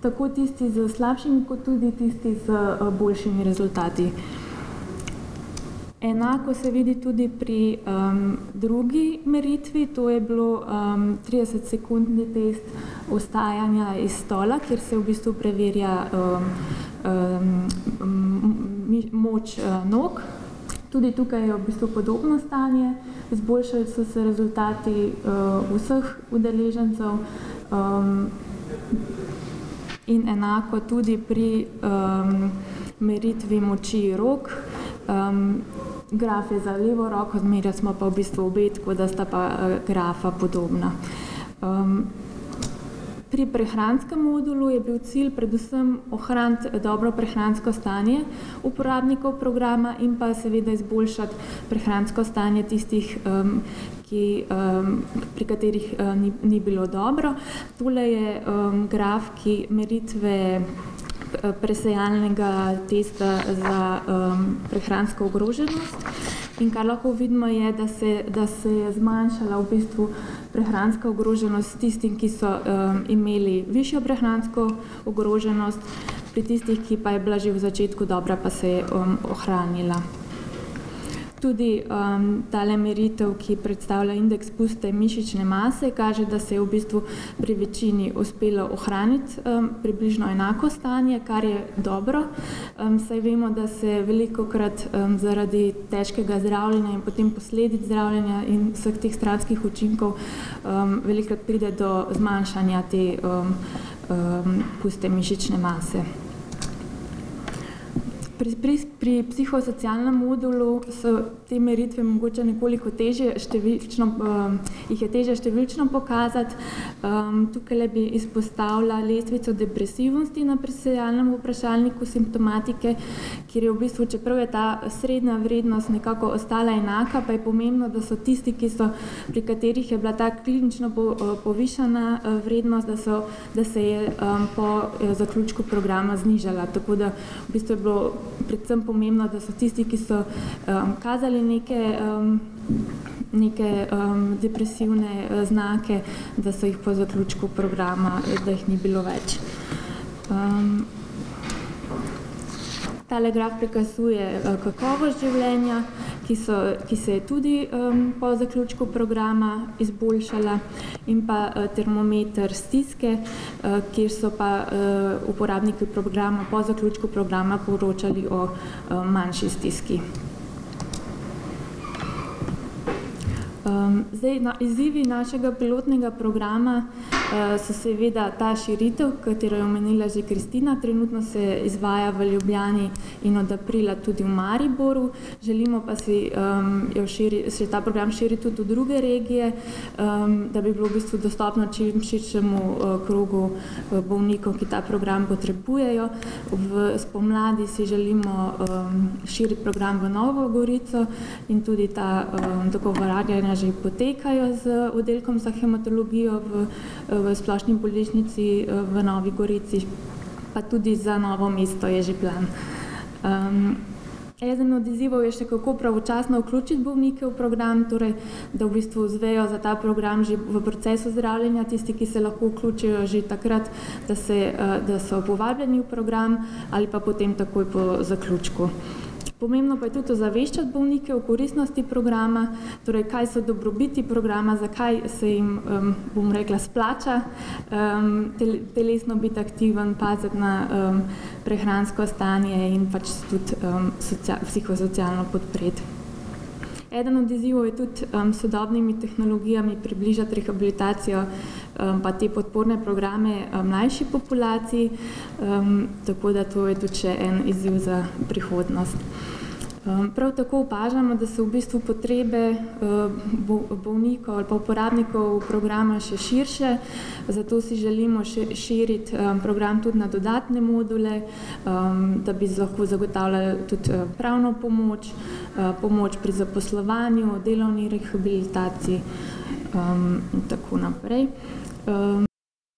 tako tisti z slabšimi, kot tudi tisti z boljšimi rezultati. Enako se vidi tudi pri drugi meritvi, to je bilo 30-sekundni test vstajanja iz stola, kjer se v bistvu preverja moč nog. Tudi tukaj je v bistvu podobno stanje, izboljšali so se rezultati vseh udeležencev in enako tudi pri meritvi moči rok. Graf je za levo roko, zmerjali smo pa v bistvu obe, tako da sta pa grafa podobna. Pri prehranskem modulu je bil cilj predvsem ohraniti dobro prehransko stanje uporabnikov programa in pa seveda izboljšati prehransko stanje tistih, pri katerih ni bilo dobro. Tole je graf, ki meritve presejalnega testa za prehransko ogroženost. In kar lahko vidimo je, da se je zmanjšala v bistvu prehranska ogroženost tistim, ki so imeli višjo prehransko ogroženost, pri tistih, ki pa je bila že v začetku dobra, pa se je ohranila. Tudi tale meritev, ki predstavlja indeks puste mišične mase, kaže, da se je v bistvu pri večini uspelo ohraniti približno enako stanje, kar je dobro. Saj vemo, da se velikokrat zaradi težkega zdravljenja in potem posledic zdravljenja in vseh teh stranskih učinkov velikokrat pride do zmanjšanja te puste mišične mase. Pri psihosocialnem modulu so te meritve mogoče nekoliko težje jih je težje številčno pokazati. Tukaj bi izpostavila lestvico depresivnosti na presejalnem vprašalniku simptomatike, kjer je v bistvu, čeprav je ta srednja vrednost nekako ostala enaka, pa je pomembno, da so tisti, pri katerih je bila ta klinično povišana vrednost, da se je po zaključku programa znižala. Tako da v bistvu je bilo predvsem pomembno, da so tisti, ki so kazali neke depresivne znake, da so jih po zaključku programa, da jih ni bilo več. Tale graf prikazuje kakovost življenja, ki se je tudi po zaključku programa izboljšala, in pa termometer stiske, kjer so pa uporabniki programa po zaključku programa poročali o manjši stiski. Izzivi našega pilotnega programa so seveda ta širitev, katero je omenila že Kristina. Trenutno se izvaja v Ljubljani in od aprila tudi v Mariboru. Želimo pa si ta program širiti tudi v druge regije, da bi bilo v bistvu dostopno čim širšemu krogu bolnikov, ki ta program potrebujejo. Spomladi si želimo širiti program v Novo Gorico in tudi ta dogovarjanja že potekajo z oddelkom za hematologijo v splošni bolnišnici v Novi Gorici, pa tudi za Novo mesto je že plan. Eden od izzivov je še kako pravočasno vključiti bolnike v program, torej da v bistvu zvejo za ta program že v procesu zdravljenja, tisti, ki se lahko vključijo že takrat, da so povabljeni v program ali pa potem takoj po zaključku. Pomembno pa je tudi ozaveščati bolnike o koristnosti programa, torej kaj so dobrobiti programa, zakaj se jim, bom rekla, splača telesno biti aktiven, paziti na prehransko stanje in pač tudi psihosocialno podpreti. Eden od izzivov je tudi sodobnimi tehnologijami približati rehabilitacijo pa te podporne programe mlajši populaciji, tako da to je tudi še en izziv za prihodnost. Prav tako opažamo, da so v bistvu potrebe bolnikov ali pa uporabnikov programa še širše, zato si želimo širiti program tudi na dodatne module, da bi lahko zagotavljali tudi pravno pomoč, pomoč pri zaposlovanju, delovni rehabilitaciji in tako naprej.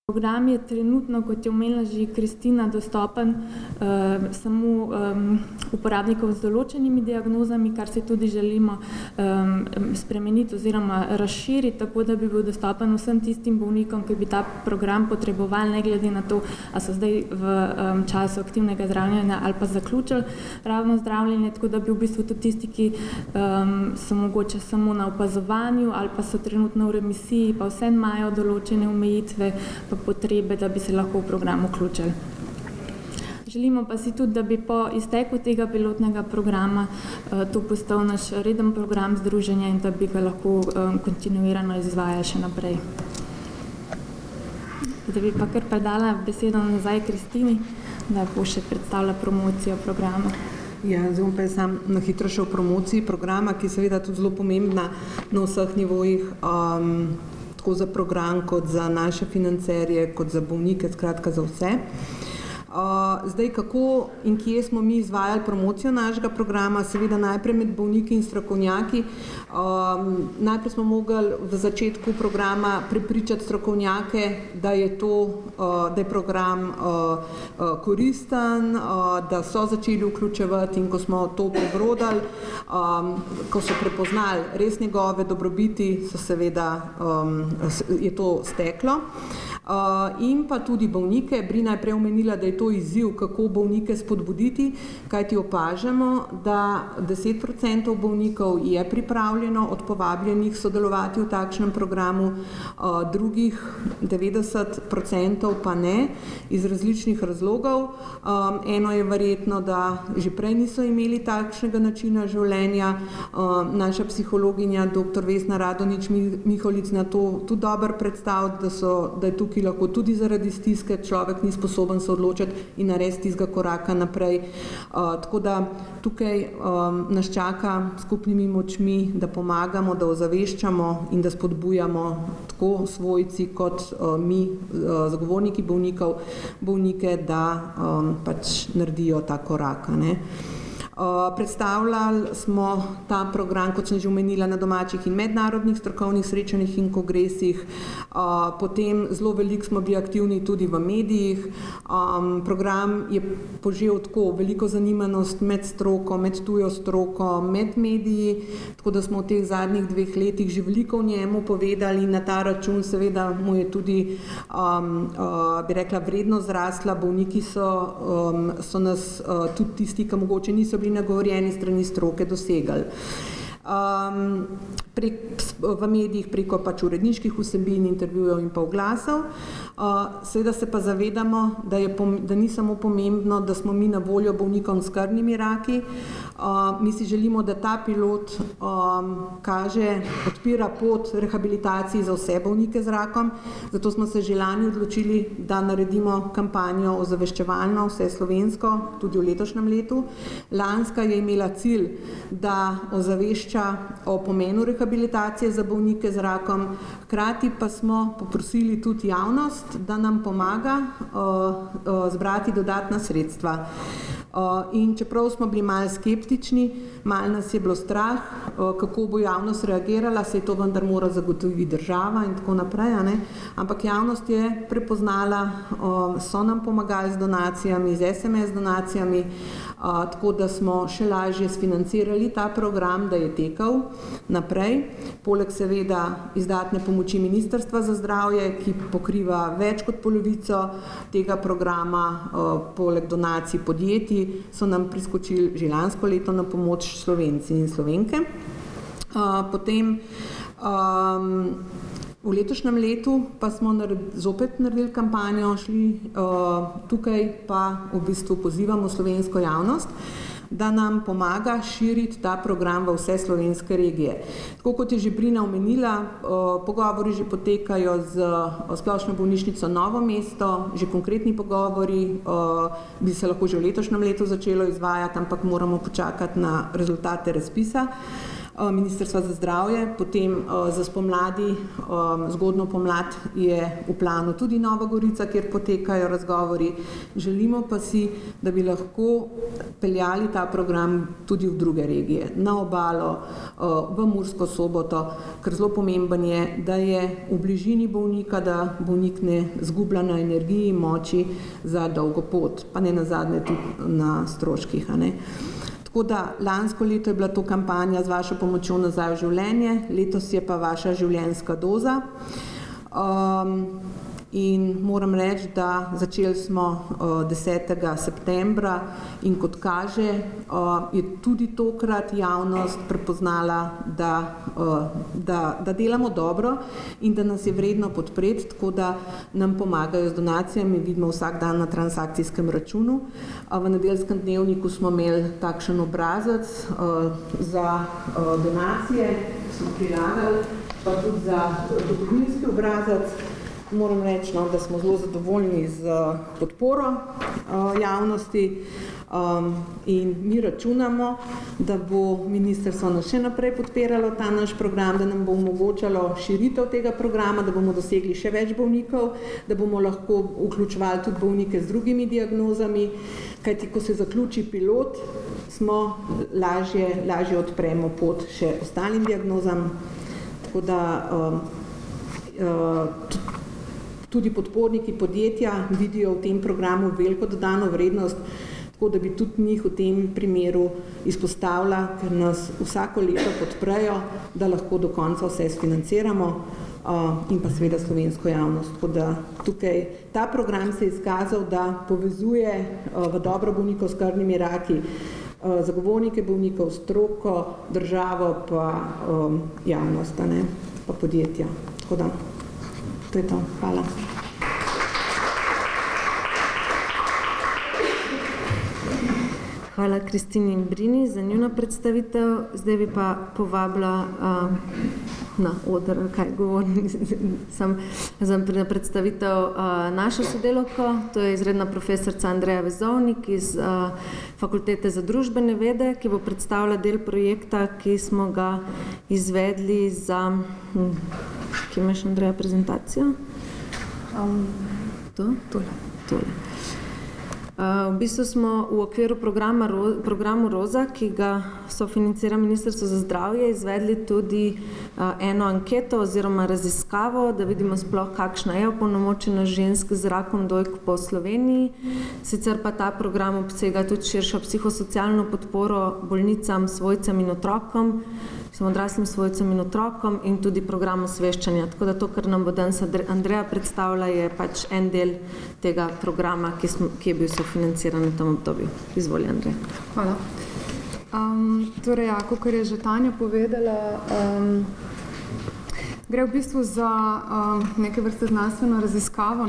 Program je trenutno, kot je omenila že Kristina, dostopen samo uporabnikom z določenimi diagnozami, kar se tudi želimo spremeniti oziroma razširiti, tako da bi bil dostopen vsem tistim bolnikom, ki bi ta program potrebovali, ne glede na to, a so zdaj v času aktivnega zdravljenja ali pa zaključili ravno zdravljenje, tako da bi v bistvu tudi tisti, ki so mogoče samo na opazovanju ali pa so trenutno v remisiji, pa vseeno imajo določene omejitve, potrebe, da bi se lahko v program vključili. Želimo pa si tudi, da bi po izteku tega pilotnega programa to postal naš reden program združenja in da bi ga lahko kontinuirano izvajali še naprej. Da bi pa kar predala besedo nazaj Kristini, da bo še predstavila promocijo programa. Ja, zdaj bom pa sam na hitro še v promociji programa, ki je seveda tudi zelo pomembna na vseh nivojih, tako za program, kot za naše financerje, kot za bolnike, skratka za vse. Zdaj, kako in kje smo mi izvajali promocijo našega programa, seveda najprej med bolniki in strokovnjaki. Najprej smo mogli v začetku programa prepričati strokovnjake, da je program koristen, da so začeli vključevati, in ko smo to prebrodali, ko so prepoznali res njegove dobrobiti, je to steklo. In pa tudi bolnike. Brina je prej omenila, da je to izziv, kako bolnike spodbuditi, kajti opažamo, da 10% bolnikov je pripravljeno od povabljenih sodelovati v takšnem programu, drugih 90% pa ne, iz različnih razlogov. Eno je verjetno, da že prej niso imeli takšnega načina življenja. Naša psihologinja, dr. Vesna Radonič Miholic, na to tudi dobro predstavlja, da je tukaj lahko tudi zaradi stiske človek ni sposoben se odločiti in narediti tistega koraka naprej. Tako da tukaj nas čaka skupnimi močmi, da pomagamo, da ozaveščamo in da spodbujamo tako svojci kot mi, zagovorniki bolnike, da pač naredijo ta korak. Predstavljali smo ta program, kot sem že omenila, na domačih in mednarodnih strokovnih srečanjih in kongresih. Potem zelo veliko smo bili aktivni tudi v medijih. Program je požel tako veliko zanimanost med stroko, med tujo stroko, med mediji, tako da smo v teh zadnjih 2 letih že veliko o njemu povedali in na ta račun seveda mu je tudi, bi rekla, vrednost zrasla. Bolniki so nas, tudi tisti, ki mogoče niso bili nagovorjeni strani stroke, dosegali. V medijih preko pač uredniških vsebin, intervjujev in pa oglasov. Seveda se pa zavedamo, da ni samo pomembno, da smo mi na voljo bolnikom s krvnimi raki. Mi si želimo, da ta pilot odpira pot rehabilitaciji za vse bolnike z rakom, zato smo se že lani odločili, da naredimo kampanjo ozaveščevalno, vse slovensko, tudi v letošnjem letu. Lanska je imela cilj, da ozavešča o pomenu rehabilitacije za bolnike z rakom, hkrati pa smo poprosili tudi javnost, da nam pomaga zbrati dodatna sredstva. In čeprav smo bili malo skeptični, malo nas je bilo strah, kako bo javnost reagirala, se je to vendar mora zagotoviti država in tako naprej, ampak javnost je prepoznala, so nam pomagali z donacijami, z SMS donacijami, tako da smo še lažje sfinancirali ta program, da je tekel naprej. Poleg seveda izdatne pomoči Ministrstva za zdravje, ki pokriva več kot polovico tega programa, poleg donacij podjetij, so nam priskočili že lansko leto na pomoč Slovenci in Slovenke. Potem v letošnjem letu pa smo zopet naredili kampanjo, šli tukaj pa v bistvu pozivamo slovensko javnost, da nam pomaga širiti ta program v vse slovenske regije. Tako kot je že Brina omenila, pogovori že potekajo z Splošno bolnišnico Novo mesto, že konkretni pogovori, bi se lahko že v letošnjem letu začelo izvajati, ampak moramo počakati na rezultate razpisa Ministrstva za zdravje. Potem za spomladi, zgodnjo pomlad je v planu tudi Nova Gorica, kjer potekajo razgovori. Želimo pa si, da bi lahko peljali ta program tudi v druge regije, na Obalo, v Mursko Soboto, ker zelo pomemben je, da je v bližini bolnika, da bolnik ne zgublja na energiji, moči za dolgo pot, pa ne nazadnje tudi na stroških. Tako da lansko leto je bila to kampanja Z vašo pomočjo nazaj v življenje, letos je pa Vaša življenjska doza. In moram reči, da začeli smo 10. septembra in kot kaže, je tudi tokrat javnost prepoznala, da delamo dobro in da nas je vredno podpreti, tako da nam pomagajo z donacijami, vidimo vsak dan na transakcijskem računu. V Nedeljskem dnevniku smo imeli takšen obrazec za donacije, smo prilagali, pa tudi za dohodninski obrazec. moram reči, da smo zelo zadovoljni z podporo javnosti in mi računamo, da bo ministrstvo nas še naprej podpiralo ta naš program, da nam bo omogočalo širitev tega programa, da bomo dosegli še več bolnikov, da bomo lahko vključevali tudi bolnike z drugimi diagnozami, kajti ko se zaključi pilot, smo lažje odpremo pot še ostalim diagnozam, tako da tudi podporniki podjetja vidijo v tem programu veliko dodano vrednost, tako da bi tudi njih v tem primeru izpostavila, ker nas vsako leto podprejo, da lahko do konca vse sfinanciramo in pa seveda slovensko javnost. Tako da tukaj ta program se je izkazal, da povezuje v dobro bolnikov s krvnimi raki zagovornike bolnikov, stroko, državo pa javnost, pa podjetja. Tako da, to je to. Hvala. Hvala Kristini in Brini za njuno predstavitev. Zdaj bi pa povabila na oder, kaj govorim, za predstavitev našo sodelovko, to je izredna profesorica Andreja Vezovnik iz Fakultete za družbene vede, ki bo predstavila del projekta, ki smo ga izvedli za... Kje imaš, Andreja, prezentacijo? Tole. V bistvu smo v okviru programu ROZA, ki ga sofinancira Ministrstvo za zdravje, izvedli tudi eno anketo oziroma raziskavo, da vidimo sploh, kakšna je opolnomočenost žensk z rakom dojk po Sloveniji. Sicer pa ta program obsega tudi širšo psihosocialno podporo bolnicam, svojcem in otrokom, odraslim svojcem in otrokom in tudi program osveščanja. Tako da to, kar nam bo danes Andreja predstavila, je pač en del tega programa, ki je bil sofinanciran v tem obdobju. Izvoli, Andreja. Hvala. Torej, kot je že Tanja povedala, gre v bistvu za neke vrste znanstveno raziskavo,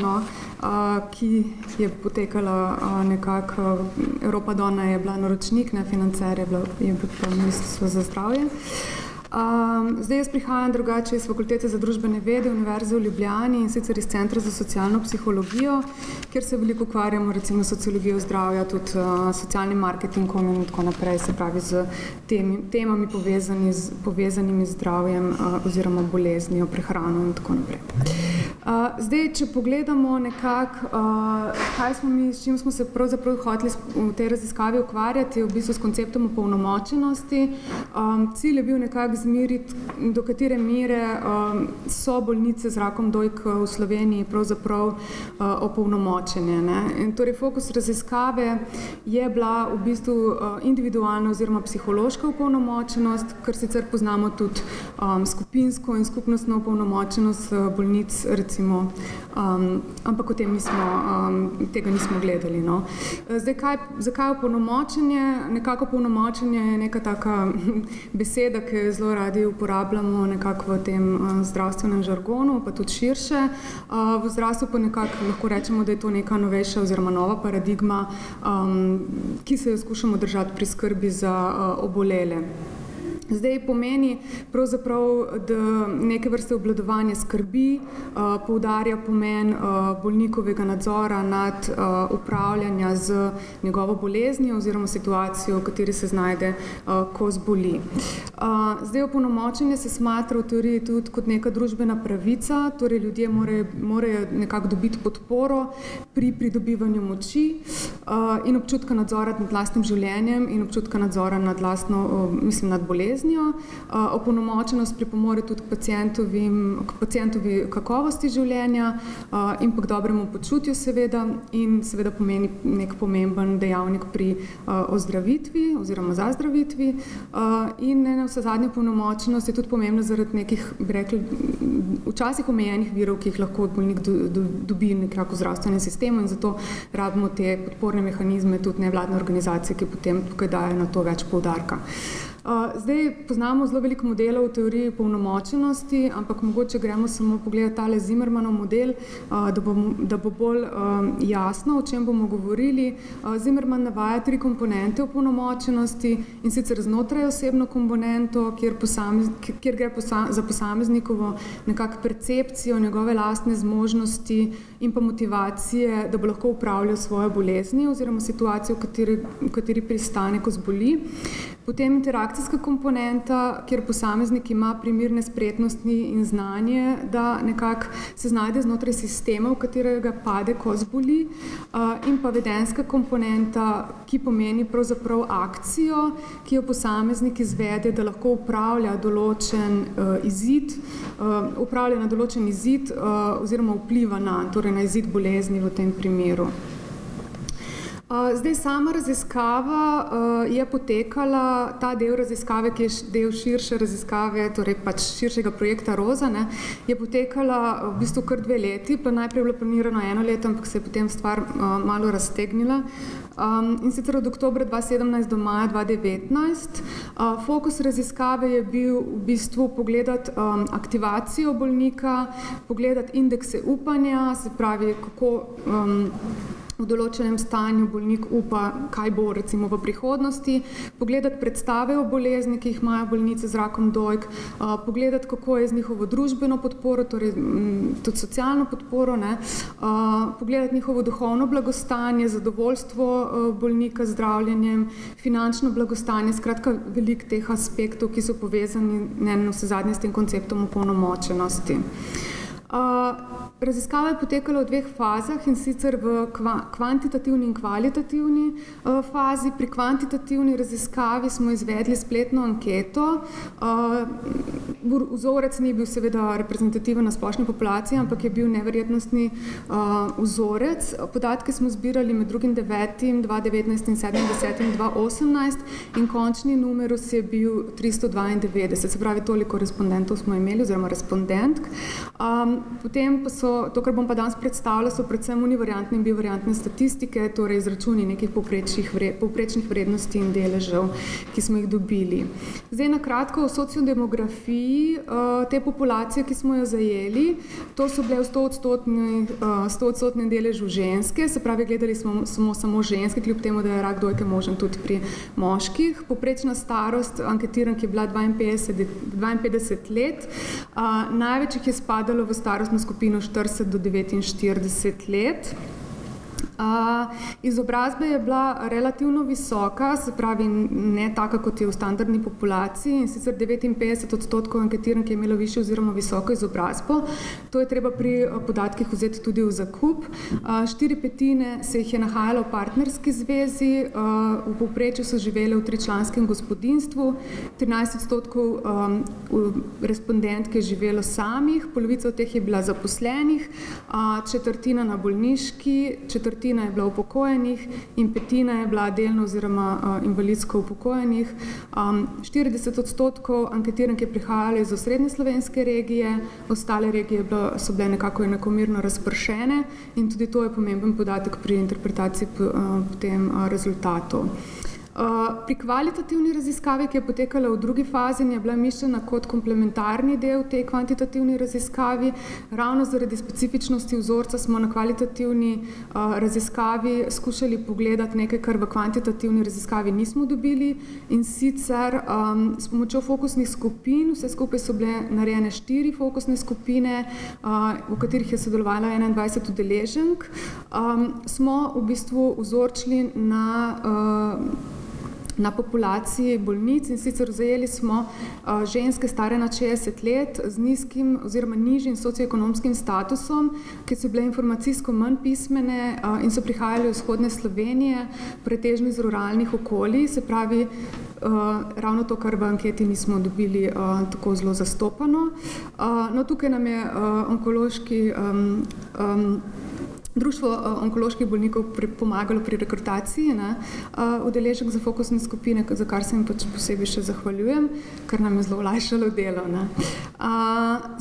ki je potekala nekako, Europa Donna je bila naročnik, financer je bilo Ministrstvo za zdravje. Zdaj jaz prihajam drugače iz Fakultete za družbene vede Univerze v Ljubljani in sicer iz Centra za socialno psihologijo, kjer se veliko ukvarjamo recimo sociologijo zdravja, tudi socialnim marketingom in tako naprej, se pravi z temami povezanimi z zdravjem oziroma boleznijo, prehrano in tako naprej. Zdaj, če pogledamo nekako, kaj smo mi, s čim smo se pravzaprav hoteli v tej raziskavi ukvarjati, v bistvu s konceptom opolnomočenosti. Cilj je bil nekako zmeriti, do katere mere so bolnice z rakom dojk v Sloveniji pravzaprav opolnomočene. In torej fokus raziskave je bila v bistvu individualna oziroma psihološka opolnomočenost, kar sicer poznamo tudi skupinsko in skupnostno opolnomočenost bolnic, recimo, ampak tega nismo gledali. Zdaj, zakaj opolnomočenje? Nekako opolnomočenje je neka taka beseda, ki jo zelo radi uporabljamo nekako v tem zdravstvenem žargonu, pa tudi širše. V zdravstvu pa nekako lahko rečemo, da je to neka novejša oziroma nova paradigma, ki se jo skušamo držati pri skrbi za obolele. Zdaj pomeni pravzaprav, da neke vrste obvladovanje skrbi, poudarja pomen bolnikovega nadzora nad upravljanja z njegovo boleznijo oziroma situacijo, v kateri se znajde, ko zboli. Zdaj opolnomočenje se smatra v teoriji tudi kot neka družbena pravica, torej ljudje morajo nekako dobiti podporo pri pridobivanju moči in občutka nadzora nad lastnim življenjem in občutka nadzora nad nad boleznijo. Opolnomočenost pripomore tudi k pacientovi kakovosti življenja in pa k dobremu počutju seveda in seveda pomeni nek pomemben dejavnik pri ozdravitvi oziroma zazdravitvi in navsezadnje opolnomočenost je tudi pomembna zaradi nekih, bi rekli, včasih omejenih virov, ki jih lahko bolnik dobi nekako v zdravstvenem sistemu in zato rabimo te podporne mehanizme, tudi nevladne organizacije, ki potem tukaj dajo na to več poudarka. Zdaj poznamo zelo veliko modelov v teoriji polnomočenosti, ampak mogoče gremo samo pogledati tale Zimmermanov model, da bo bolj jasno, o čem bomo govorili. Zimmerman navaja 3 komponente v polnomočenosti, in sicer znotraj osebno komponento, kjer gre za posameznikovo nekako percepcijo, njegove lastne zmožnosti in pa motivacije, da bo lahko upravljal svoje bolezni oziroma situacijo, v kateri pristane, ko zboli. Potem interakcijska komponenta, kjer posameznik ima primerne spretnosti in znanje, da nekako se znajde znotraj sistema, v katerega pade, ko zboli. In pa vedenska komponenta, ki pomeni pravzaprav akcijo, ki jo posameznik izvede, da lahko upravlja na določen izid oziroma vpliva na izid bolezni v tem primeru. Zdaj sama raziskava je potekala, ta del raziskave, ki je del širše raziskave, torej pač širšega projekta Roza, je potekala v bistvu kar 2 leti, pa najprej je bilo planirano 1 leto, ampak se je potem stvar malo raztegnila. In sicer od oktobra 2017 do maja 2019. Fokus raziskave je bil v bistvu pogledati aktivacijo bolnika, pogledati indekse upanja, se pravi, kako v določenem stanju bolnik upa, kaj bo recimo v prihodnosti, pogledati predstave o bolezni, ki jih imajo bolnice z rakom dojk, pogledati, kako je z njihovo družbeno podporo, torej tudi socialno podporo, pogledati njihovo duhovno blagostanje, zadovoljstvo bolnika z zdravljenjem, finančno blagostanje, skratka veliko teh aspektov, ki so povezani navsezadnje s tem konceptom opolnomočenosti. Raziskava je potekala v 2 fazah, in sicer v kvantitativni in kvalitativni fazi. Pri kvantitativni raziskavi smo izvedli spletno anketo. Vzorec ni bil seveda reprezentativen na splošni populaciji, ampak je bil neverjetnostni vzorec. Podatke smo zbirali med 2.9., 2019 in 7.10.2018 in končni numerus je bil 392, se pravi toliko respondentov smo imeli oziroma respondentk. Potem pa to, kar bom pa danes predstavila, so predvsem univariantne in bivariantne statistike, torej izračuni nekih povprečnih vrednosti in deležev, ki smo jih dobili. Zdaj na kratko o sociodemografiji te populacije, ki smo jo zajeli. To so bile v 100% deležu ženske, se pravi, gledali smo samo ženske, kljub temu, da je rak dojke možen tudi pri moških. Povprečna starost anketirank je bila 52 let. Največ jih je spadalo v starostno skupino 40 do 49 let. Izobrazba je bila relativno visoka, se pravi ne taka, kot je v standardni populaciji, in sicer 59% anketirank je imelo višjo oziroma visoko izobrazbo. To je treba pri podatkih vzeti tudi v zakup. 4/5 se jih je nahajalo v partnerski zvezi, v povprečju so živele v 3-članskem gospodinjstvu, 13% respondentk je živelo samih, polovica od teh je bila zaposlenih, 1/4 na bolniški, 1/4 je bila upokojenih in 1/5 je bila delno oziroma invalidsko upokojenih. 40% anketirank je prihajalo iz osrednje slovenske regije, ostale regije so bile nekako enakomerno razpršene in tudi to je pomemben podatek pri interpretaciji potem rezultatov. Pri kvalitativni raziskavi, ki je potekala v 2. fazi, je bila mišljena kot komplementarni del tej kvantitativni raziskavi. Ravno zaradi specifičnosti vzorca smo na kvalitativni raziskavi skušali pogledati nekaj, kar v kvantitativni raziskavi nismo dobili, in sicer s pomočjo fokusnih skupin, vse skupaj so bile narejene 4 fokusne skupine, v katerih je sodelovala 21 udeleženk, smo v bistvu vzorčili na populaciji bolnic, in sicer zajeli smo ženske stare nad 60 let z nizkim oziroma nižjim socioekonomskim statusom, ki so bile informacijsko manj pismene in so prihajali iz vzhodne Slovenije, pretežno iz ruralnih okolij, se pravi ravno to, kar v anketi nismo dobili tako zelo zastopano. No, tukaj nam je onkološki Društvo onkoloških bolnikov pomagalo pri rekrutaciji udeleženk za fokusne skupine, za kar se jim pač posebej še zahvaljujem, ker nam je zelo olajšalo delo.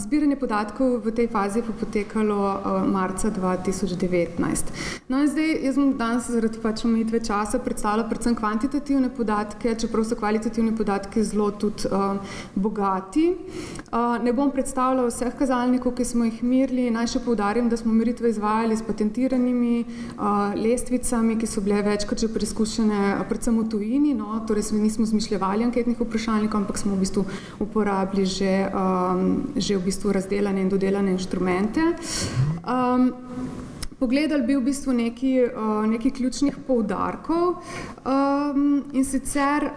Zbiranje podatkov v tej fazi je potekalo marca 2019. No in zdaj, jaz bom danes zaradi pač omejitve časa predstavila predvsem kvantitativne podatke, čeprav so kvalitativni podatki zelo tudi bogati. Ne bom predstavila vseh kazalnikov, ki smo jih merili, naj še poudarim, da smo meritve izvajali s patentiranimi lestvicami, ki so bile večkrat že preizkušene predvsem v tujini, torej nismo zmišljevali anketnih vprašalnikov, ampak smo v bistvu uporabili že v bistvu razdelane in dodelane inštrumente. Pogledali bi v bistvu nekaj ključnih poudarkov in sicer,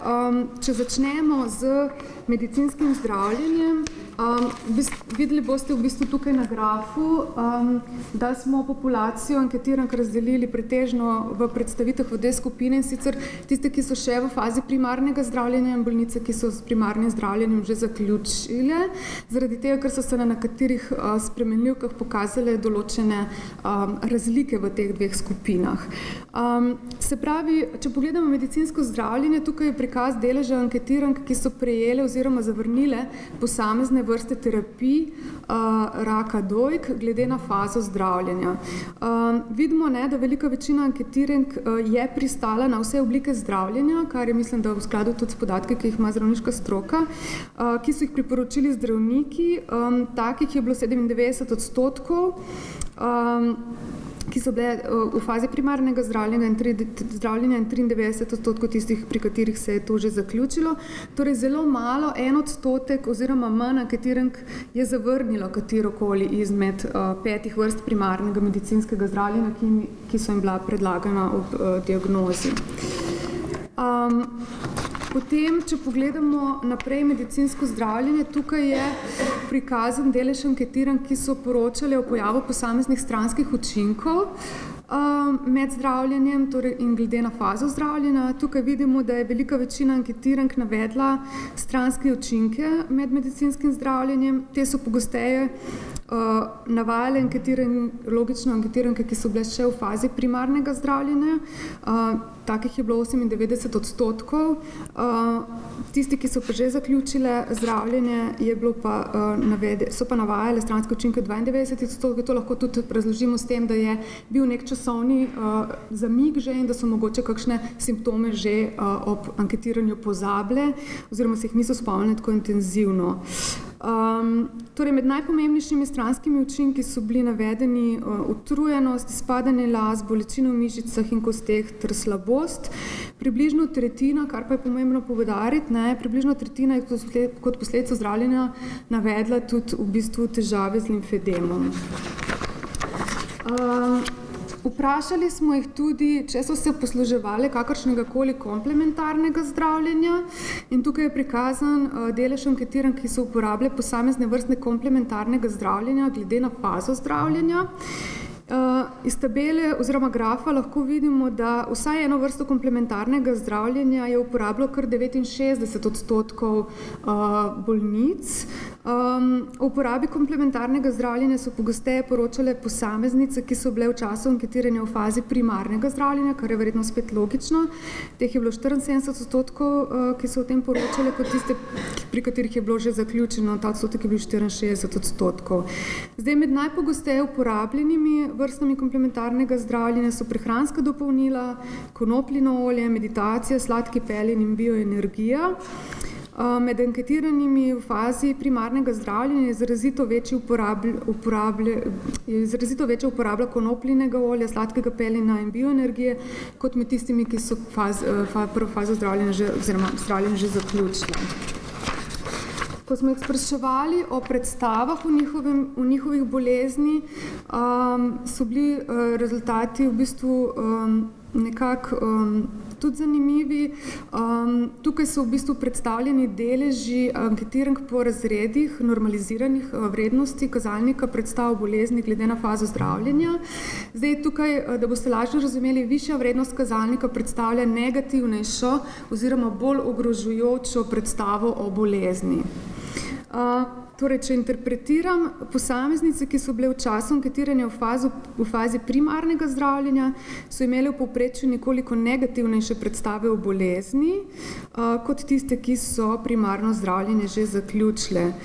če začnemo z medicinskim zdravljenjem, videli boste v bistvu tukaj na grafu, da smo populacijo anketirank razdelili pretežno v predstavitev v dve skupine, in sicer tiste, ki so še v fazi primarnega zdravljenja in bolnice, ki so s primarnim zdravljenjem že zaključile, zaradi tega, ker so se na nekaterih spremenljivkah pokazale določene razlike v teh dveh skupinah. Se pravi, če pogledamo medicinsko zdravljenje, tukaj je prikaz deleža anketirank, ki so prejele oziroma zavrnile posamezne vrste terapij raka dojk glede na fazo zdravljenja. Vidimo, da velika večina anketirank je pristala na vse oblike zdravljenja, kar je, mislim, da v skladu tudi s podatki, ki jih ima zdravniška stroka, ki so jih priporočili zdravniki, takih je bilo 97%, ki so bile v fazi primarnega zdravljenja in 93% tistih, pri katerih se je to že zaključilo. Torej zelo malo, 1% oziroma manj anketirank je zavrnilo katerokoli izmed 5 vrst primarnega medicinskega zdravljenja, ki so jim bila predlagana ob diagnozi. Potem, če pogledamo naprej medicinsko zdravljenje, tukaj je prikazan delež anketirank, ki so poročale o pojavu posameznih stranskih učinkov med zdravljenjem, torej in glede na fazo zdravljenja. Tukaj vidimo, da je velika večina anketirank navedla stranske učinke med medicinskim zdravljenjem. Te so pogosteje navajale logično anketiranke, ki so bile še v fazi primarnega zdravljenja. Takih je bilo 98%. Tisti, ki so pa že zaključile zdravljenje, so pa navajale stranske učinke 92%. To lahko tudi razložimo s tem, da je bil nek časovni zamik že in da so mogoče kakšne simptome že ob anketiranju pozabile oziroma se jih niso spomnili tako intenzivno. Torej, med najpomembnejšimi stranskimi učinki so bili navedeni utrujenost, izpadanje las, bolečine v mišicah in kosteh ter slabost. Približno tretjina, kar pa je pomembno poudariti, približno tretjina je kot posledico zdravljenja navedla tudi v bistvu težave z limfedemom. Vprašali smo jih tudi, če so se posluževali kakršnega koli komplementarnega zdravljenja, in tukaj je prikazan delež anketirank, ki so uporabljali posamezne vrste komplementarnega zdravljenja glede na fazo zdravljenja. Iz tabele oziroma grafa lahko vidimo, da vsaj eno vrsto komplementarnega zdravljenja je uporabljalo kar 69% bolnic. O uporabi komplementarnega zdravljenja so pogosteje poročale posameznice, ki so bile v času anketiranja v fazi primarnega zdravljenja, kar je verjetno spet logično. Teh je bilo 74%, ki so o tem poročale, kot tiste, pri katerih je bilo že zaključeno, ta odstotek je bil 64%. Zdaj, med najpogosteje uporabljenimi vrstami komplementarnega zdravljenja so prehranska dopolnila, konopljino olje, meditacija, sladki pelin in bioenergija. Med anketiranimi v fazi primarnega zdravljenja je izrazito večja uporabla konopljinega olja, sladkega pelina in bioenergije, kot med tistimi, ki so prvo fazo zdravljenja že zaključili. Ko smo jih spraševali o predstavah v njihovih bolezni, so bili rezultati v bistvu nekako tudi zanimivi. Tukaj so v bistvu predstavljeni deleži anketirank po razredih normaliziranih vrednosti kazalnika predstav bolezni glede na fazo zdravljenja. Zdaj tukaj, da boste lažje razumeli, višja vrednost kazalnika predstavlja negativnejšo oziroma bolj ogrožujočo predstavo o bolezni. Torej, če interpretiram, posameznice, ki so bile v času anketiranja v fazi primarnega zdravljenja, so imele v povprečju nekoliko negativnejše predstave o bolezni, kot tiste, ki so primarno zdravljenje že zaključile.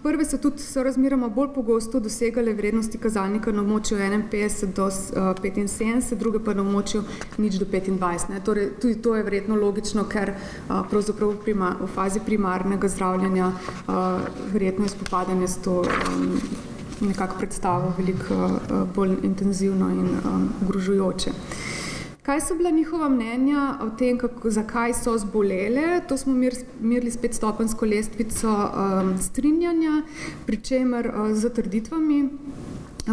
Prve so tudi sorazmeroma bolj pogosto dosegale vrednosti kazalnika na območju 51 do 75, druge pa na območju 0 do 25. Torej, tudi to je verjetno logično, ker pravzaprav v fazi primarnega zdravljenja verjetno je spopadanje s to nekako predstavo veliko bolj intenzivno in ogrožujoče. Kaj so bila njihova mnenja o tem, zakaj so zbolele? To smo merili s 5-stopenjsko lestvico strinjanja, pri čemer z trditvami,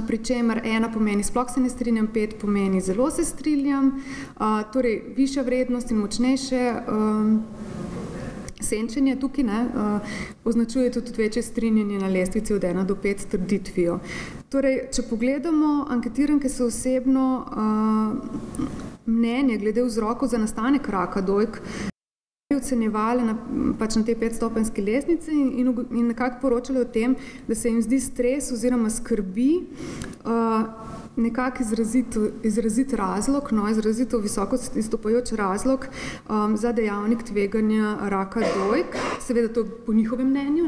pri čemer 1 pomeni sploh se ne strinjam, 5 pomeni zelo se strinjam, torej višja vrednost in močnejše senčenje tukaj označuje tudi večje strinjanje na lestvici od 1 do 5 trditvijo. Torej, če pogledamo, anketiranke so osebno mnenje glede vzrokov za nastanek raka dojk ocenjevali na tej 5-stopenjski lestvici in nekako poročali o tem, da se jim zdi stres oziroma skrbi nekako izrazit razlog, izrazito visoko izstopajoč razlog za dejavnik tveganja raka dojk, seveda to po njihovem mnenju.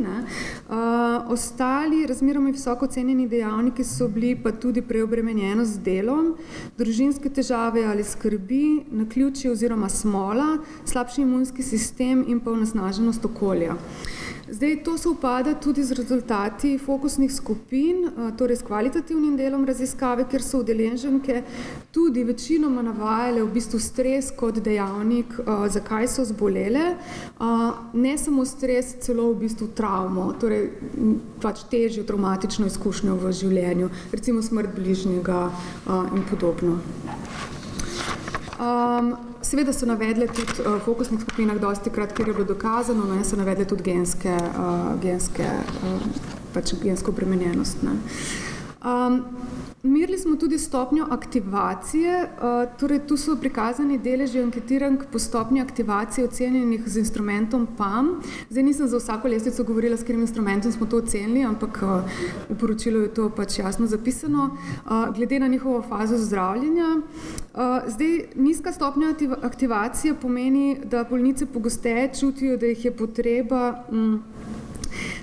Ostali razmeroma visoko ocenjeni dejavniki so bili pa tudi preobremenjenost z delom, družinske težave ali skrbi, naključje oziroma smola, slabši imunski sistem in pa onesnaženost okolja. Zdaj, to se upada tudi z rezultati fokusnih skupin, torej s kvalitativnim delom raziskave, kjer so udeleženke tudi večinoma navajale v bistvu stres kot dejavnik, zakaj so zbolele. Ne samo stres, celo v bistvu travmo, torej pač težjo traumatično izkušnjo v življenju, recimo smrt bližnjega in podobno. Seveda so navedle tudi v fokusnih skupinah dostikrat, kjer je bilo dokazano, so navedle tudi gensko obremenjenost. Merili smo tudi stopnjo aktivacije, torej tu so prikazani deleži anketirank po stopnji aktivacije ocenjenih z instrumentom PAM. Zdaj nisem za vsako lestvico govorila, s katerim instrumentom smo to ocenili, ampak v poročilu je to pač jasno zapisano, glede na njihovo fazo zdravljenja. Zdaj, nizka stopnja aktivacije pomeni, da bolnice pogosteje čutijo, da jih je potreba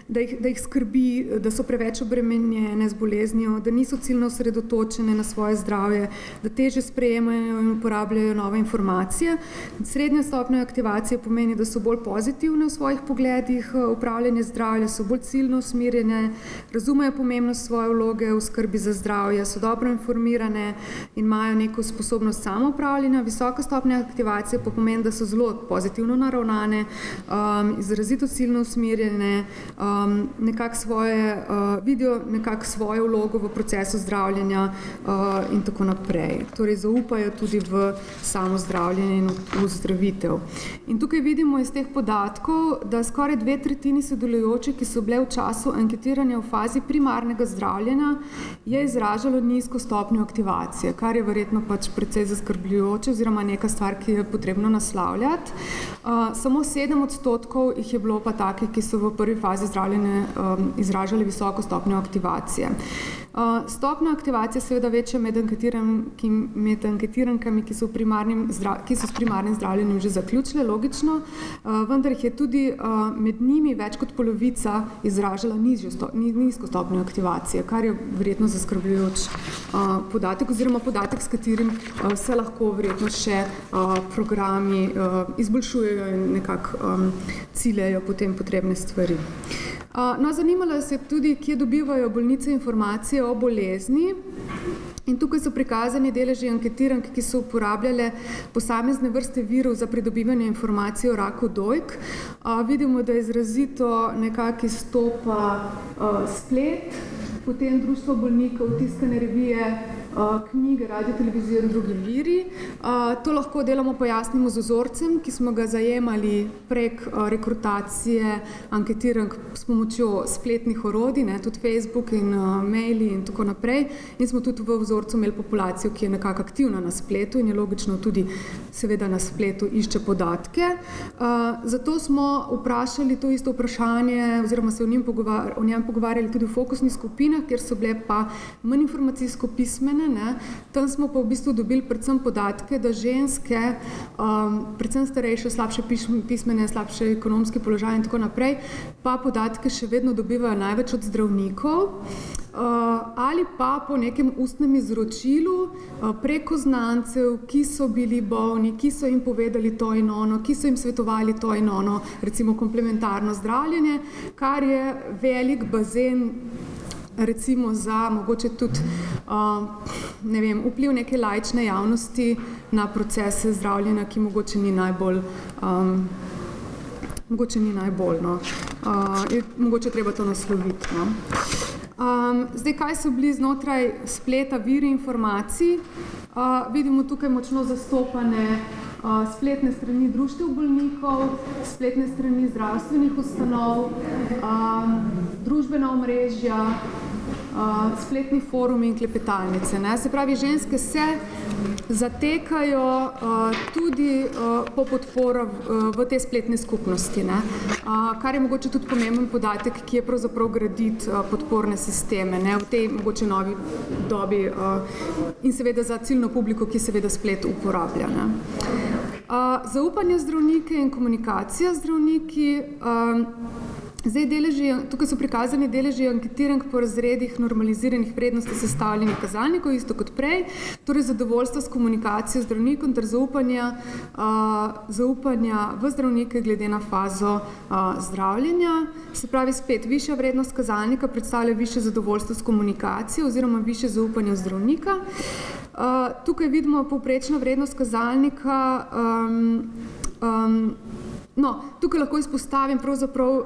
da jih skrbi, da so preveč obremenjene z boleznijo, da niso ciljno osredotočene na svoje zdravje, da težje sprejemajo in uporabljajo nove informacije. Srednja stopnja aktivacije pomeni, da so bolj pozitivne v svojih pogledih upravljanja zdravja, so bolj ciljno usmerjene, razumejo pomembnost svoje vloge v skrbi za zdravje, so dobro informirane in imajo neko sposobnost samoupravljanja. Visoka stopnja aktivacije pa pomeni, da so zelo pozitivno naravnane, izrazito ciljno usmerjene, vidijo nekako svojo vlogo v procesu zdravljenja in tako naprej. Torej, zaupajo tudi v samo zdravljenje in v zdravitev. In tukaj vidimo iz teh podatkov, da skoraj 2/3 sodelujočih, ki so bile v času anketiranja v fazi primarnega zdravljenja, je izražalo nizko stopnjo aktivacije, kar je verjetno pač precej zaskrbljujoče oziroma neka stvar, ki je potrebno naslavljati. Samo 7% jih je bilo pa takih, ki so v prvi fazi zdravljenja izražali visoko stopnjo aktivacije. Stopnja aktivacije seveda večja med anketirankami, ki so s primarnim zdravljenjem že zaključile, logično, vendar jih je tudi med njimi več kot polovica izražala nizko stopnjo aktivacije, kar je verjetno zaskrbljujoč podatek oziroma podatek, s katerim se lahko verjetno še programi izboljšujejo in nekako ciljajo potem potrebne stvari. Zanimalo se je tudi, kje dobivajo bolnice informacije o bolezni. In tukaj so prikazani deleži anketirank, ki so uporabljale posamezne vrste virov za pridobivanje informacij o raku dojk. Vidimo, da izrazito nekako izstopa splet, potem društvo bolnikov, tiskane revije, knjige, radio, televizijo in drugi viri. To lahko delamo, pojasnimo z vzorcem, ki smo ga zajemali prek rekrutacije, anketirank s pomočjo spletnih orodij, tudi Facebook in maili in tako naprej. In smo tudi v vzorcu imeli populacijo, ki je nekako aktivna na spletu in je logično tudi seveda na spletu išče podatke. Zato smo vprašali to isto vprašanje oziroma se o njem pogovarjali tudi v fokusnih skupinah, kjer so bile pa manj informacijsko pismene. Tam smo pa v bistvu dobili predvsem podatke, da ženske, predvsem starejše, slabše pismene, slabše ekonomski položaj in tako naprej, pa podatke še vedno dobivajo največ od zdravnikov ali pa po nekem ustnem izročilu preko znancev, ki so bili bolni, ki so jim povedali to in ono, ki so jim svetovali to in ono, recimo komplementarno zdravljenje, kar je velik bazen recimo za mogoče tudi vpliv neke laične javnosti na procese zdravljenja, ki mogoče ni najbolj mogoče treba to nasloviti. Zdaj, kaj so bili znotraj spleta viri informacij? Vidimo tukaj močno zastopane spletne strani društev bolnikov, spletne strani zdravstvenih ustanov, družbena omrežja, spletni forumi in klepetalnice. Se pravi, ženske se zatekajo tudi po podporo v te spletne skupnosti, kar je mogoče tudi pomemben podatek, ki je pravzaprav graditi podporne sisteme v tej mogoče novi dobi in seveda za ciljno publiko, ki seveda splet uporablja. Zaupanje zdravnike in komunikacija z zdravniki. Zdaj, tukaj so prikazani deleži anketirank po razredih normaliziranih vrednosti sestavljenih kazalnikov, isto kot prej, torej zadovoljstvo s komunikacijo z zdravnikom ter zaupanja v zdravnike glede na fazo zdravljenja. Se pravi, spet, višja vrednost kazalnika predstavlja višje zadovoljstvo s komunikacijo oziroma višje zaupanje v zdravnika. Tukaj vidimo povprečna vrednost kazalnika. Tukaj lahko izpostavim pravzaprav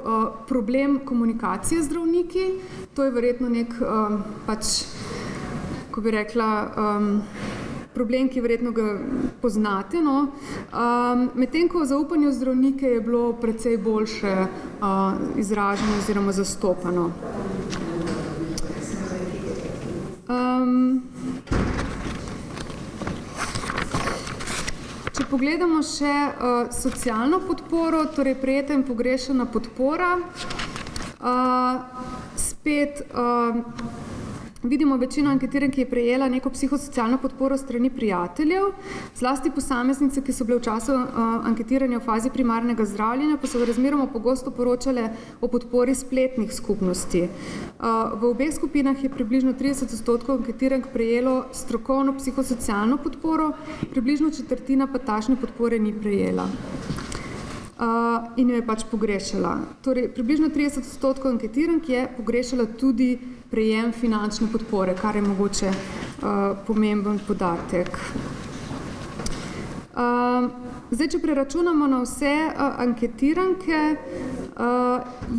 problem komunikacije z zdravniki. To je verjetno nek, ko bi rekla, problem, ki verjetno ga poznate. Medtem ko zaupanje v zdravnike je bilo precej boljše izraženo oziroma zastopano. Če pogledamo še socialno podporo, torej prejeta in pogrešana podpora, spet vidimo večino anketirank, ki je prejela neko psihosocialno podporo strani prijateljev, zlasti posameznice, ki so bile v času anketiranja v fazi primarnega zdravljenja, pa so razmeroma pogosto poročale o podpori spletnih skupnosti. V obeh skupinah je približno 30% anketirank prejelo strokovno psihosocialno podporo, približno četrtina pa takšne podpore ni prejela in jo je pač pogrešala. Torej, približno 30% anketirank je pogrešala tudi prejem finančne podpore, kar je mogoče pomemben podatek. Zdaj, če preračunamo na vse anketiranke,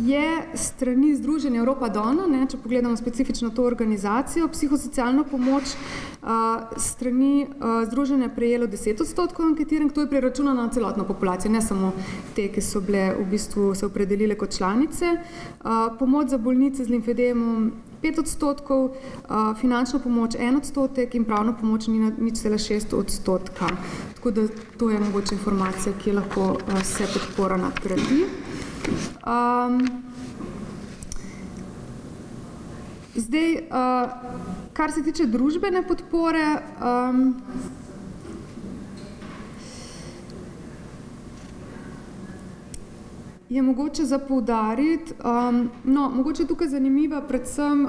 je strani Združenja Europa Donna, če pogledamo specifično to organizacijo, psihosocialno pomoč strani združenja prejelo 10% anketirank, to je preračunano na celotno populacijo, ne samo te, ki so bile v bistvu se opredelile kot članice. Pomoč za bolnice z limfedemom 5%, finančno pomoč 1% in pravno pomoč 0,6%. Tako da to je mogoče informacija, ki lahko se podpora nadgradi. Zdaj, kar se tiče družbene podpore, je mogoče za poudariti, mogoče tukaj zanimiva predvsem,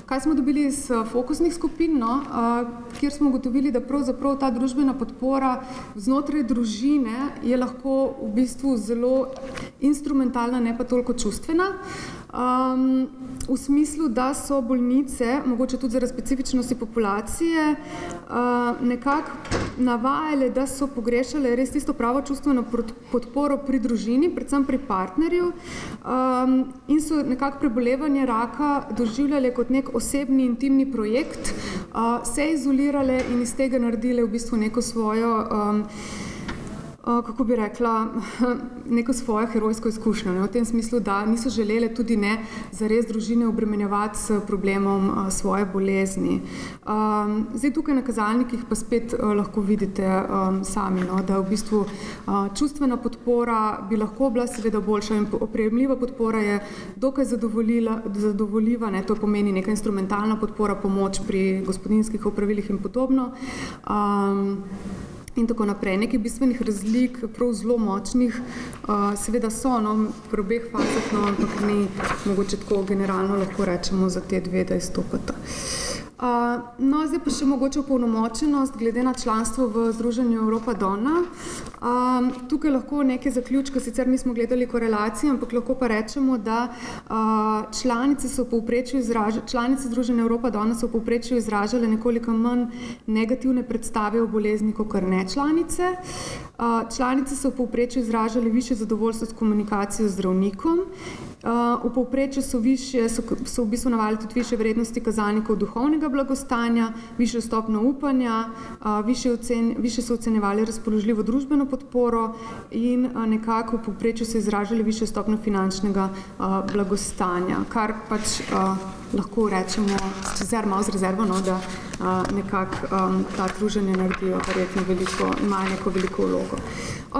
kaj smo dobili iz fokusnih skupin, kjer smo ugotovili, da pravzaprav ta družbena podpora znotraj družine je lahko v bistvu zelo instrumentalna, ne pa toliko čustvena. v smislu, da so bolnice, mogoče tudi zaradi specifičnosti populacije, nekako navajale, da so pogrešale res tisto pravo čustveno podporo pri družini, predvsem pri partnerju, in so nekako prebolevanje raka doživljale kot nek osebni, intimni projekt, se izolirale in iz tega naredile v bistvu neko svojo, kako bi rekla, neko svojo herojsko izkušnjo, v tem smislu, da niso želele tudi ne zares družine obremenjevati s problemom svoje bolezni. Zdaj tukaj na kazalnikih pa spet lahko vidite sami, da v bistvu čustvena podpora bi lahko bila seveda boljša in opremljiva podpora je dokaj zadovoljiva, to pomeni neka instrumentalna podpora, pomoč pri gospodinjskih opravilih in podobno. In tako naprej. Nekaj bistvenih razlik, prav zelo močnih, seveda so, pri obeh fazah, ampak ni mogoče tako generalno lahko rečemo za te dve, da izstopata. Zdaj pa še mogoče opolnomočenost glede na članstvo v Združenju Europa Donna. Tukaj lahko neke zaključke, sicer nismo gledali korelacije, ampak lahko pa rečemo, da članice Združenja Europa Donna so v povprečju izražale nekoliko manj negativne predstave o bolezni kot ne članice. Članice so v povprečju izražale višje zadovoljstvo s komunikacijo z zdravnikom. V povprečju so v bistvu navajali tudi višje vrednosti kazalnikov duhovnega blagostanja, višjo stopnjo upanja, višje so ocenjevali razpoložljivo družbeno podporo in nekako v povprečju so izražali višjo stopnjo finančnega blagostanja, kar pač lahko rečemo, sicer malo z rezervo, da nekako ta druženja naredijo verjetno imajo neko veliko vlogo.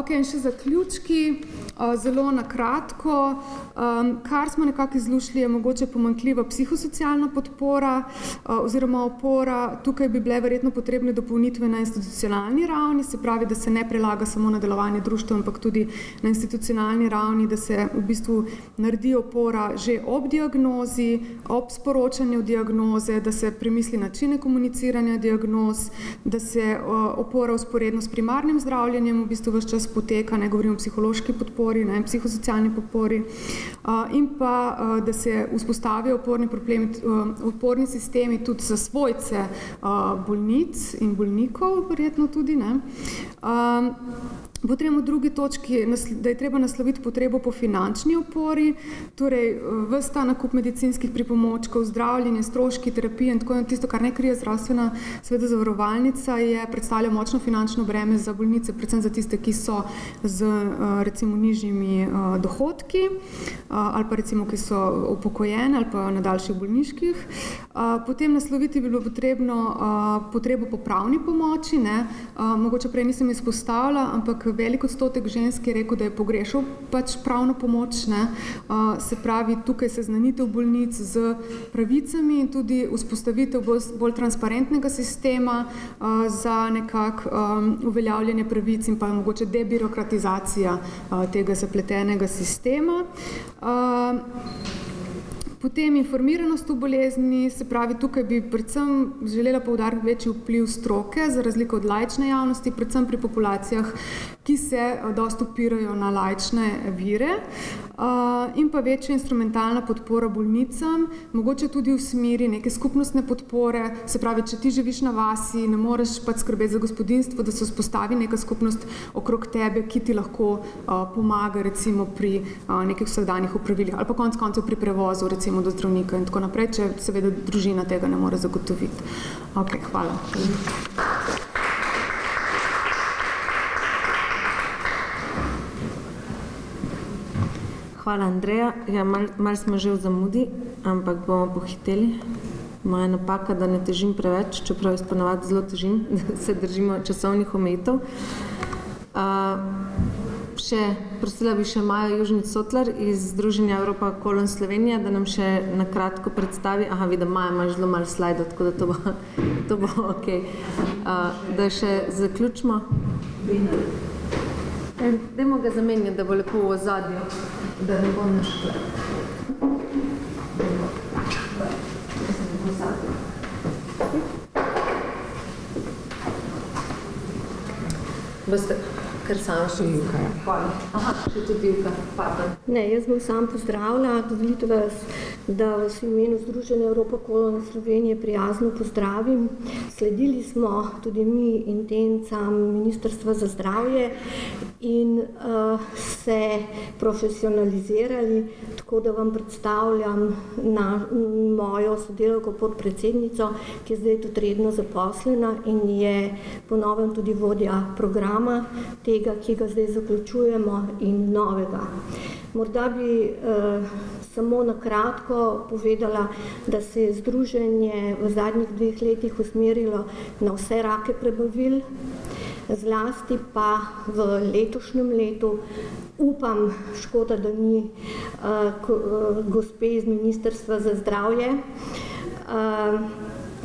In še zaključki, zelo na kratko. Kar smo nekako izlušili, je mogoče pomanjkljiva psihosocialna podpora oziroma opora. Tukaj bi bile verjetno potrebne dopolnitve na institucionalni ravni, se pravi, da se ne prelaga samo na delovanje društva, ampak tudi na institucionalni ravni, da se v bistvu naredi opora že ob diagnozi, ob sporočanju diagnoze, da se premisli načine komuniciranja diagnoz, da se opora usporedno s primarnim zdravljenjem v bistvu ves čas poteka, ne govorim o psihološki podpori, psihosocialni podpori, in pa, da se vzpostavijo oporni sistemi tudi za svojce bolnic in bolnikov, verjetno tudi, Potem v drugi točki, da je treba nasloviti potrebo po finančni opori, torej ves ta nakup medicinskih pripomočkov, zdravljenje, stroški, terapije in tako, tisto, kar ne krije zdravstvena sveda zavarovalnica, predstavlja močno finančno breme za bolnice, predvsem za tiste, ki so z recimo nižjimi dohodki ali pa recimo, ki so upokojene ali pa na daljših bolniških. Potem nasloviti bi bilo potrebno potrebo po pravni pomoči, mogoče prej nisem izpostavila, ampak velik odstotek žensk je rekel, da je pogrešal pač pravno pomoč, se pravi, tukaj seznanitev bolnic z pravicami in tudi vzpostavitev bolj transparentnega sistema za nekako uveljavljanje pravic in pa mogoče debirokratizacija tega zapletenega sistema. Potem informiranost o bolezni, se pravi, tukaj bi predvsem želela poudariti večji vpliv stroke, za razliko od laične javnosti, predvsem pri populacijah, ki se dosti opirajo na laične vire, in pa večja instrumentalna podpora bolnicam, mogoče tudi v smeri neke skupnostne podpore, se pravi, če ti živiš na vasi, ne moreš pač skrbeti za gospodinjstvo, da se vzpostavi neka skupnost okrog tebe, ki ti lahko pomaga recimo pri nekih vsakdanjih opravilih ali pa konec koncev pri prevozu recimo do zdravnika in tako naprej, če seveda družina tega ne more zagotoviti. Hvala. Hvala, Andreja. Malo smo že v zamudi, ampak bomo pohiteli. Moja napaka, da ne težim preveč, čeprav jaz ponavadi zelo težim, da se držimo časovnih omejitev. Prosila bi še Majo Južnic-Sotlar iz Združenja Europa Kolon Slovenija, da nam še na kratko predstavi. Vidim, Maja ima zelo malo slajdov, tako da to bo okej. Da še zaključimo. Dajmo ga zamenjati, da bo lepo v ozadju, da ne bo našlo. Boste kar sama še hvala. Aha, še tudi Ilka, pardon. Ne, jaz bom sam pozdravila, dovolite vas, da vas v imenu Združenja Evropa Kolon Slovenije prijazno pozdravim. Sledili smo tudi mi intencam Ministrstva za zdravje in se profesionalizirali, tako da vam predstavljam mojo sodelavko podpredsednico, ki je zdaj tudi redno zaposlena in je po novem tudi vodja programa tega, ki ga zdaj zaključujemo in novega. Morda bi samo na kratko povedala, da se je združenje v zadnjih 2 letih usmerilo na vse rake prebavil, zlasti pa v letošnjem letu. Upam, škoda, da ni gospe iz Ministrstva za zdravje.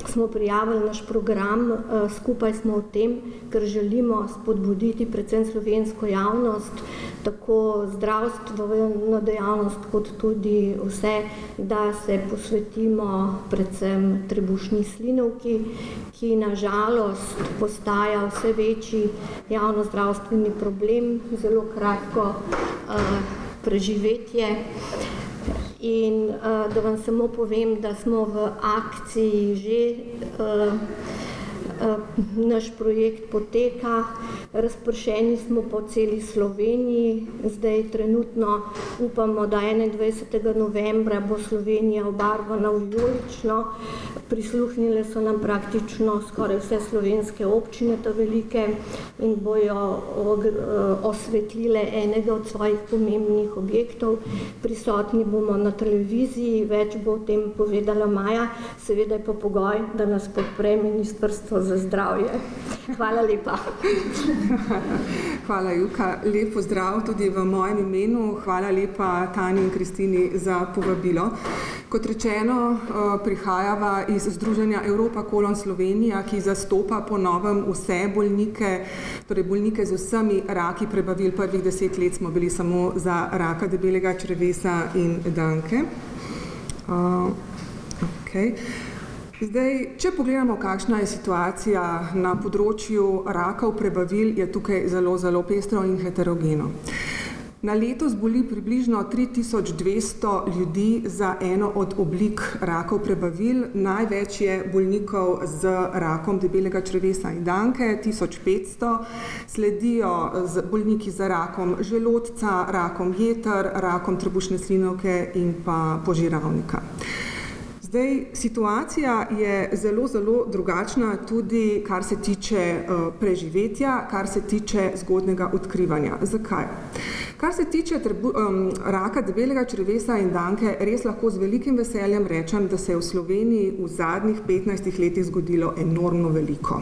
Smo prijavili naš program, skupaj smo v tem, ker želimo spodbuditi predvsem slovensko javnost, tako zdravstveno dejavnost, kot tudi vse, da se posvetimo predvsem trebušni slinavki, ki na žalost postaja vse večji javnozdravstveni problem, zelo kratko preživetje. In da vam samo povem, da smo v akciji že, naš projekt poteka, razpršeni smo po celi Sloveniji, zdaj trenutno upamo, da 21. novembra bo Slovenija obarvana vijolično, prisluhnile so nam praktično skoraj vse slovenske občine, ta velike, in bojo osvetlile enega od svojih pomembnih objektov. Prisotni bomo na televiziji, več bo o tem povedala Maja, seveda je pa pogoj, da nas podpre Ministrstvo za zdravje. Hvala lepa. Hvala, Ilka. Lep pozdrav tudi v mojem imenu. Hvala lepa Tani in Kristini za povabilo. Kot rečeno, prihajava iz Združenja Evropa Kolon Slovenija, ki zastopa po novem vse bolnike, torej bolnike z vsemi raki prebavil. Prvih 10 let smo bili samo za raka debelega črevesa in danke. Zdaj, če pogledamo, kakšna je situacija na področju rakov prebavil, je tukaj zelo, zelo pestro in heterogeno. Na leto zboli približno 3200 ljudi za eno od oblik rakov prebavil. Največ je bolnikov z rakom debelega črevesa in danke, 1500. Sledijo bolniki z rakom želodca, rakom jeter, rakom trebušne slinavke in pa požiralnika. Zdaj, situacija je zelo, zelo drugačna tudi, kar se tiče preživetja, kar se tiče zgodnjega odkrivanja. Zakaj? Kar se tiče raka debelega črevesa in danke, res lahko z velikim veseljem rečem, da se je v Sloveniji v zadnjih 15 letih zgodilo enormno veliko.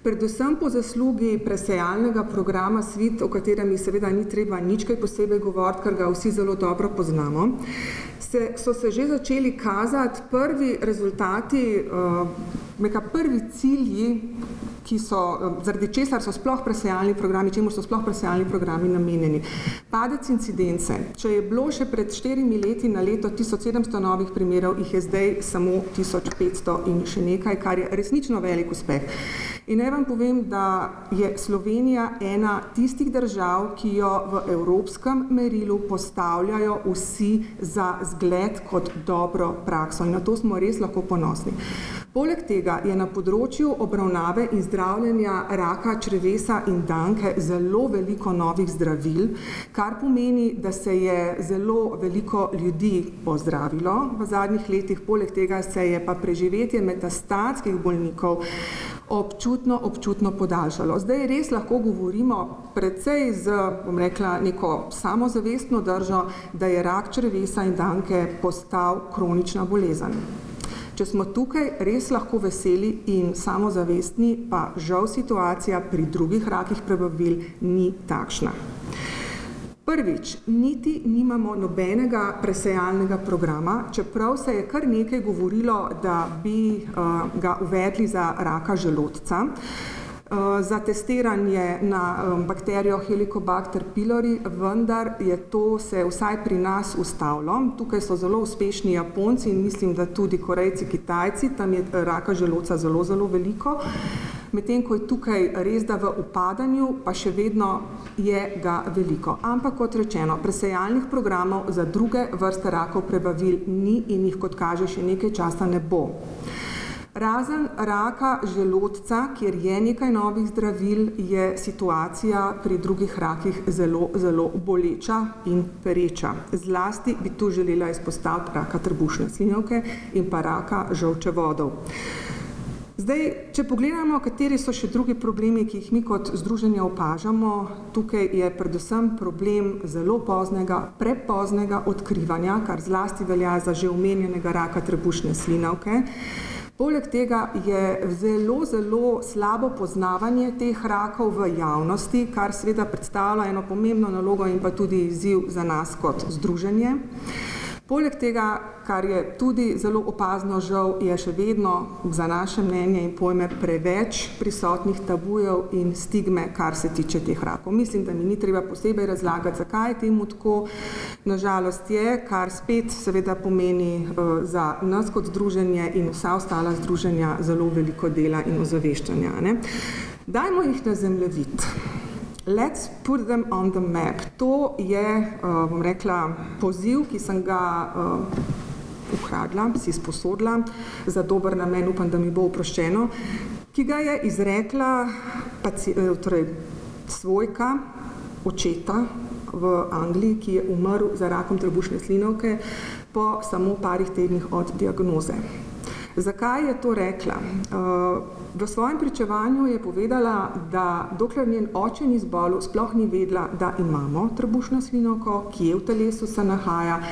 Predvsem po zaslugi presejalnega programa Svit, o katerem mi seveda ni treba nič kaj posebej govoriti, ker ga vsi zelo dobro poznamo, so se že začeli kazati prvi rezultati, prvi cilji, ki so, zaradi česar so sploh presejalni programi, čemu so sploh presejalni programi namenjeni. Padec incidence. Če je bilo še pred 4 leti na leto 1700 novih primerov, jih je zdaj samo 1500 in še nekaj, kar je resnično velik uspeh. In naj vam povem, da je Slovenija ena tistih držav, ki jo v evropskem merilu postavljajo vsi za zgled kot dobro prakso. In na to smo res lahko ponosni. Poleg tega je na področju obravnave in zdravljenja raka črevesa in danke zelo veliko novih zdravil, kar pomeni, da se je zelo veliko ljudi pozdravilo v zadnjih letih. Poleg tega se je pa preživetje metastatskih bolnikov občutno podaljšalo. Zdaj res lahko govorimo precej z, bom rekla, neko samozavestno držo, da je rak črevesa in danke postal kronična bolezen. Če smo tukaj res lahko veseli in samozavestni, pa žal situacija pri drugih rakih prebavil ni takšna. Prvič, niti nimamo nobenega presejalnega programa, čeprav se je kar nekaj govorilo, da bi ga uvedli za raka želodca, za testiranje na bakterijo Helicobacter pylori, vendar je to se vsaj pri nas ustavilo. Tukaj so zelo uspešni Japonci in mislim, da tudi Korejci, Kitajci, tam je raka želodca zelo, zelo veliko. medtem ko je tukaj res da v upadanju, pa še vedno je ga veliko. Ampak kot rečeno, presejalnih programov za druge vrste rakov prebavil ni in jih, kot kaže, še nekaj časa ne bo. Razen raka želodca, kjer je nekaj novih zdravil, je situacija pri drugih rakih zelo, zelo boleča in pereča. Zlasti bi tu želela izpostaviti raka trebušne slinavke in pa raka žolčevodov. Zdaj, če pogledamo, kateri so še drugi problemi, ki jih mi kot združenje opažamo, tukaj je predvsem problem zelo poznega, prepoznega odkrivanja, kar zlasti velja za že omenjenega raka trebušne slinavke. Poleg tega je zelo, zelo slabo poznavanje teh rakov v javnosti, kar seveda predstavlja eno pomembno nalogo in pa tudi izziv za nas kot združenje. Poleg tega, kar je tudi zelo opazno žal, je še vedno za naše mnenje in pojme preveč prisotnih tabujev in stigme, kar se tiče teh rakov. Mislim, da mi ni treba posebej razlagati, zakaj je temu tako. Nažalost je, kar spet seveda pomeni za nas kot združenje in vsa ostala združenja zelo veliko dela in ozaveščanja, ne? Dajmo jih na zemljevid. Let's put them on the map. To je, bom rekla, poziv, ki sem ga ukradla, si sposodila za dober namen, upam, da mi bo oproščeno, ki ga je izrekla svojka očeta v Angliji, ki je umrl za rakom trebušne slinavke po samo parih tednih od diagnoze. Zakaj je to rekla? V svojem pričevanju je povedala, da dokler njen oče ni zbolel, sploh ni vedela, da imamo trebušno slinavko, kje v telesu se nahaja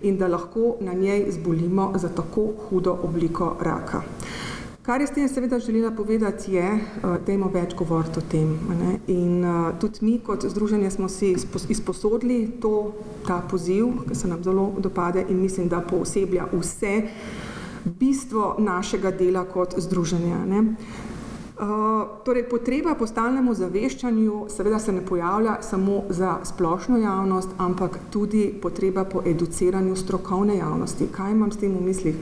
in da lahko na njej zbolimo za tako hudo obliko raka. Kar je s tem seveda želela povedati je, dajmo več govoriti o tem. Ne? In tudi mi kot združenje smo si izposodili ta poziv, ki se nam zelo dopade in mislim, da pooseblja vse bistvo našega dela kot združenja. Ne? Torej, potreba po stalnemu zaveščanju seveda se ne pojavlja samo za splošno javnost, ampak tudi potreba po educiranju strokovne javnosti. Kaj imam s tem v mislih?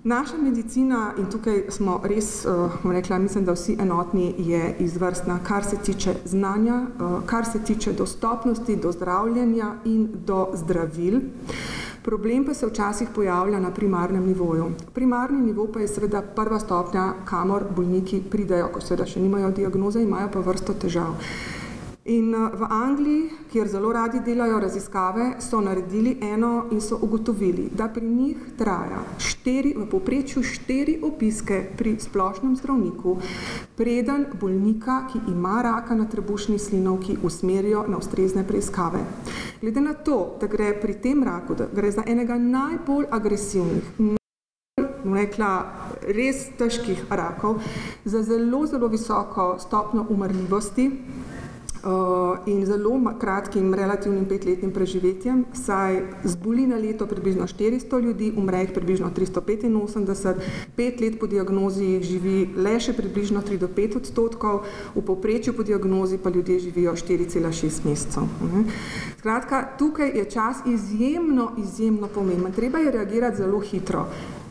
Naša medicina, in tukaj smo res, rekla, mislim, da vsi enotni, je izvrstna, kar se tiče znanja, kar se tiče dostopnosti do zdravljenja in do zdravil. Problem pa se včasih pojavlja na primarnem nivoju. Primarni nivo pa je seveda prva stopnja, kamor bolniki pridejo, ko seveda še nimajo diagnoze, imajo pa vrsto težav. In v Angliji, kjer zelo radi delajo raziskave, so naredili eno in so ugotovili, da pri njih traja v povprečju 4 obiske pri splošnem zdravniku, preden bolnika, ki ima raka na trebušni slinavki, usmerijo na ustrezne preiskave. Glede na to, da gre pri tem raku, da gre za enega najbolj agresivnih, rekla, res težkih rakov, za zelo, zelo visoko stopnjo umrljivosti, in zelo kratkim relativnim 5-letnim preživetjem, saj zboli na leto približno 400 ljudi, umre jih približno 385, 5 let po diagnozi jih živi le še približno 3-5%, v povprečju po diagnozi pa ljudje živijo 4,6 mesecev. Skratka, tukaj je čas izjemno, izjemno pomemben. Treba je reagirati zelo hitro.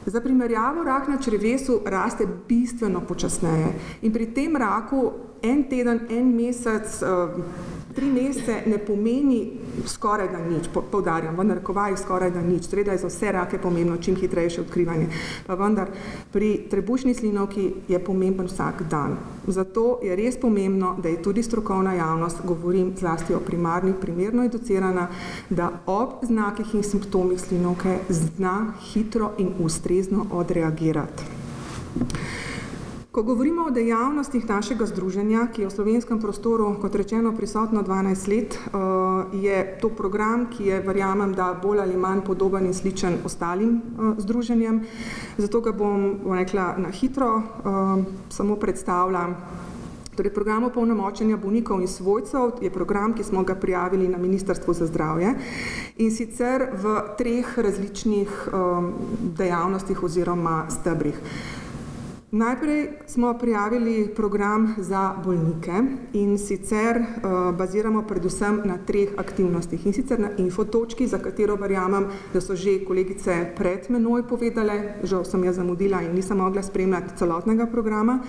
Za primerjavo, rak na črevesu raste bistveno počasneje in pri tem raku en teden, en mesec, 3 mesece ne pomeni skoraj da nič, poudarjam, v narekovajih skoraj da nič, seveda je za vse rake pomembno čim hitrejše odkrivanje, pa vendar pri trebušni slinavki je pomemben vsak dan. Zato je res pomembno, da je tudi strokovna javnost, govorim zlasti o primarnih, primerno educirana, da ob znakih in simptomih slinavke zna hitro in ustrezno odreagirati. Ko govorimo o dejavnostih našega združenja, ki je v slovenskem prostoru, kot rečeno, prisotno 12 let, je to program, ki je, verjamem, da bolj ali manj podoben in sličen ostalim združenjem. Zato ga bom rekla na hitro, samo predstavljam. Torej, program opolnomočenja bolnikov in svojcev je program, ki smo ga prijavili na Ministrstvu za zdravje in sicer v 3 različnih dejavnostih oziroma stebrih. Najprej smo prijavili program za bolnike in sicer baziramo predvsem na 3 aktivnostih. In sicer na infotočki, za katero verjamem, da so že kolegice pred menoj povedale, žal sem jaz zamudila in nisem mogla spremljati celotnega programa.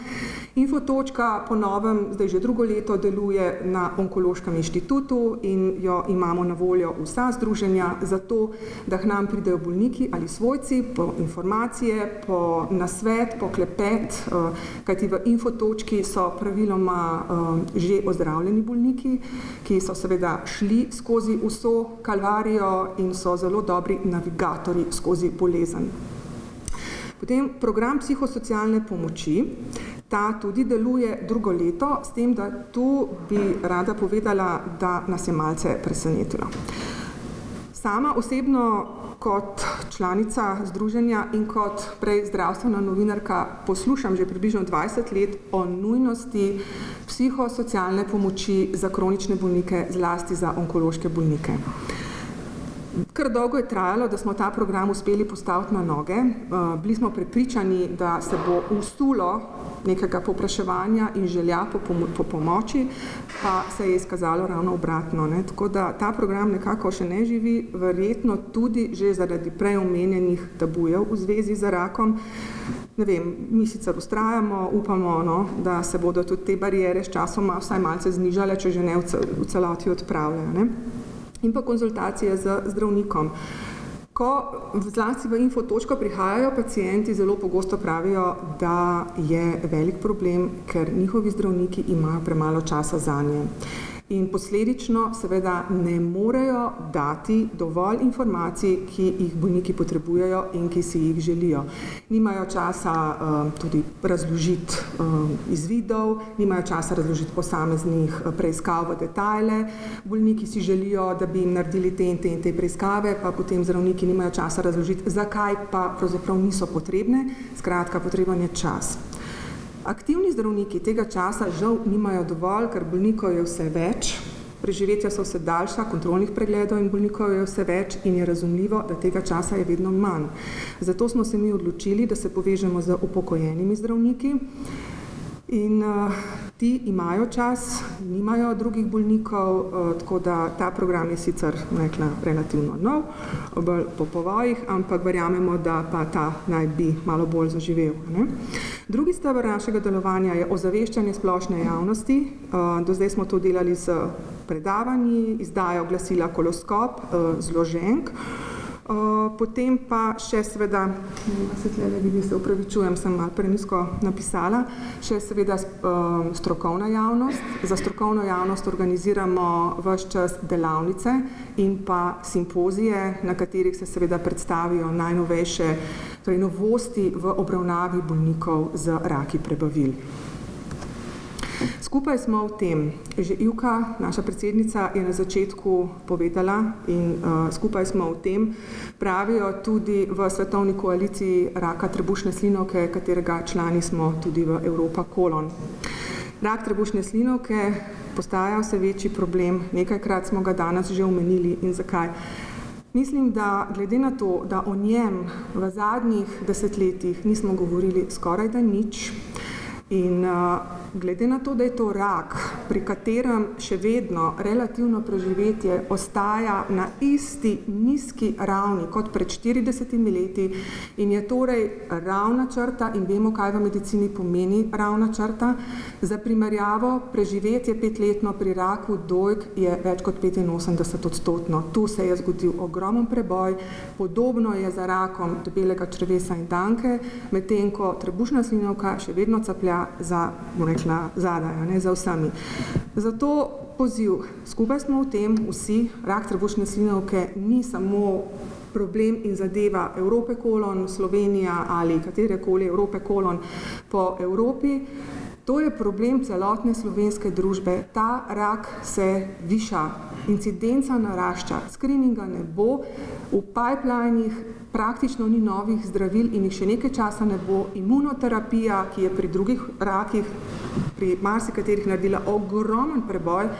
Infotočka po novem, zdaj že drugo leto, deluje na Onkološkem inštitutu in jo imamo na voljo vsa združenja za to, da k nam pridejo bolniki ali svojci po informacije, po nasvet, po klepet, kajti v infotočki so praviloma že ozdravljeni bolniki, ki so seveda šli skozi vso kalvarijo in so zelo dobri navigatorji skozi bolezen. Potem program psihosocialne pomoči, ta tudi deluje drugo leto, s tem, da tu bi rada povedala, da nas je malce presenetilo. Sama osebno kot članica združenja in kot prej zdravstvena novinarka poslušam že približno 20 let o nujnosti psihosocialne pomoči za kronične bolnike, zlasti za onkološke bolnike. Kar dolgo je trajalo, da smo ta program uspeli postaviti na noge. Bili smo prepričani, da se bo usulo nekega povpraševanja in želja po pomoči, pa se je izkazalo ravno obratno. Tako da ta program nekako še ne živi, verjetno tudi že zaradi prej omenjenih tabujev v zvezi z rakom. Ne vem, mi sicer vztrajamo, upamo, da se bodo tudi te barijere s časoma vsaj malce znižale, če že ne v celoti odpravljajo. In pa konzultacije z zdravnikom. Ko zlasti v infotočko prihajajo pacienti, zelo pogosto pravijo, da je velik problem, ker njihovi zdravniki imajo premalo časa zanje. In posledično seveda ne morejo dati dovolj informacij, ki jih bolniki potrebujejo in ki si jih želijo. Nimajo časa tudi razložiti izvidov, nimajo časa razložiti posameznih preiskav v detajle. Bolniki si želijo, da bi jim naredili te in te preiskave, pa potem zdravniki nimajo časa razložiti, zakaj pa pravzaprav niso potrebne. Skratka, potreben je čas. Aktivni zdravniki tega časa žal nimajo dovolj, ker bolnikov je vse več, preživetja so vse daljša, kontrolnih pregledov in bolnikov je vse več in je razumljivo, da tega časa je vedno manj. Zato smo se mi odločili, da se povežemo z upokojenimi zdravniki in ti imajo čas, nimajo drugih bolnikov, tako da ta program je sicer relativno nov, bolj po povojih, ampak verjamemo, da pa ta naj bi malo bolj zaživel. Drugi steber našega delovanja je ozaveščanje splošne javnosti. Do zdaj smo to delali s predavanji, izdajo glasila Koloskop, zloženk. Potem pa še seveda, se upravičujem, sem malo prenizko napisala, še seveda strokovna javnost. Za strokovno javnost organiziramo ves čas delavnice in pa simpozije, na katerih se seveda predstavijo najnovejše novosti v obravnavi bolnikov z raki prebavil. Skupaj smo v tem, že Ivka, naša predsednica, je na začetku povedala in skupaj smo v tem, pravijo tudi v Svetovni koaliciji raka trebušne slinavke, katerega člani smo tudi v Europa Kolon. Rak trebušne slinavke postaja vse večji problem, nekajkrat smo ga danes že omenili in zakaj. Mislim, da glede na to, da o njem v zadnjih desetletjih nismo govorili skoraj da nič, in glede na to, da je to rak, pri katerem še vedno relativno preživetje ostaja na isti nizki ravni kot pred 40 leti in je torej ravna črta in vemo, kaj v medicini pomeni ravna črta. Za primerjavo, preživetje 5-letno pri raku dojk je več kot 85%. Tu se je zgodil ogromen preboj, podobno je za rakom debelega črevesa in danke, medtem ko trebušna slinavka še vedno caplja za, zadaj, za vsemi. Zato poziv, skupaj smo v tem vsi, rak trebušne slinavke ni samo problem in zadeva Europe Kolon, Slovenija ali katerekoli Europe Kolon po Evropi. To je problem celotne slovenske družbe. Ta rak se viša incidenca narašča, screeninga ne bo, v pipelinih praktično ni novih zdravil in jih še nekaj časa ne bo. Imunoterapija, ki je pri drugih rakih, pri marsikaterih naredila ogromen preboj,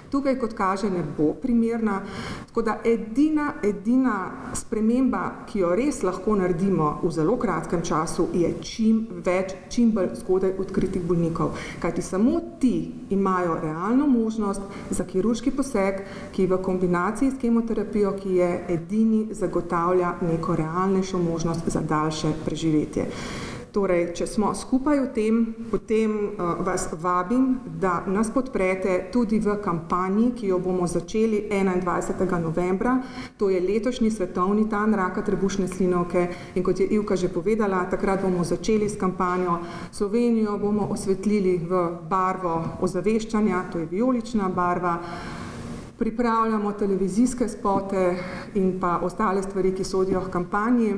tukaj kot kaže ne bo primerna. Tako da edina sprememba, ki jo res lahko naredimo v zelo kratkem času, je čim bolj zgodaj odkritih bolnikov. Kajti samo ti imajo realno možnost za kirurški poseg, ki v kombinaciji s kemoterapijo, ki je edini zagotavlja neko realnejšo možnost za daljše preživetje. Torej, če smo skupaj v tem, potem vas vabim, da nas podprete tudi v kampanji, ki jo bomo začeli 21. novembra. To je letošnji svetovni dan raka trebušne slinavke in kot je Ivka že povedala, takrat bomo začeli s kampanjo. Slovenijo bomo osvetlili v barvo ozaveščanja, to je vijolična barva. Pripravljamo televizijske spote in pa ostale stvari, ki sodijo v kampanji.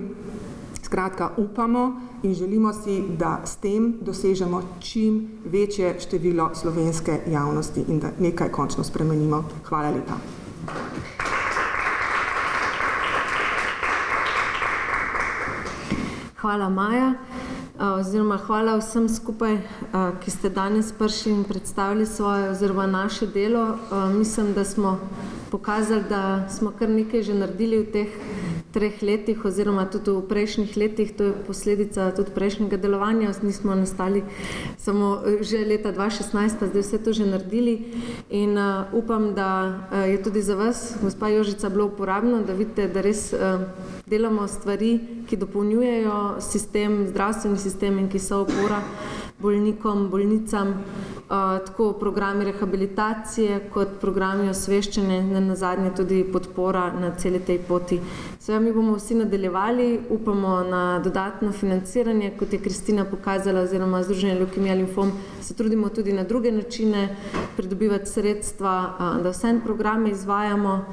Skratka, upamo in želimo si, da s tem dosežemo čim večje število slovenske javnosti in da nekaj končno spremenimo. Hvala lepa. Hvala, Maja. Oziroma hvala vsem skupaj, ki ste danes prišli in predstavili svoje oziroma naše delo. Mislim, da smo pokazali, da smo kar nekaj že naredili v teh 3 letih oziroma tudi v prejšnjih letih. To je posledica tudi prejšnjega delovanja. Nismo nastali samo že leta 2016, pa zdaj vse to že naredili. In upam, da je tudi za vas, gospa Jožica, bilo uporabno, da vidite, da res delamo stvari, ki dopolnjujejo sistem, zdravstveni sistem in ki so opora bolnikom, bolnicam, tako programi rehabilitacije kot programi osveščanja in nazadnje tudi podpora na celi tej poti. Seveda mi bomo vsi nadaljevali, upamo na dodatno financiranje, kot je Kristina pokazala, oziroma Združenje levkemija limfom, se trudimo tudi na druge načine pridobivati sredstva, da vse programe izvajamo,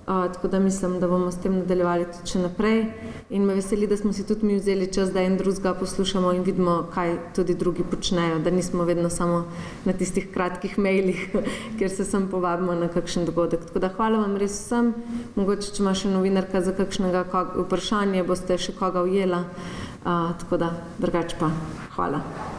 tako da mislim, da bomo s tem nadaljevali tudi še naprej. In me veseli, da smo si tudi mi vzeli čas, da en drugega poslušamo in vidimo, kaj tudi drugi počnejo, da nismo vedno samo na tistih kratkih mailih, kjer se sem povabimo na kakšen dogodek. Tako da hvala vam res vsem. Mogoče, če ima še novinarka za kakšnega vprašanje, boste še koga ujela. Tako da, drugače pa hvala.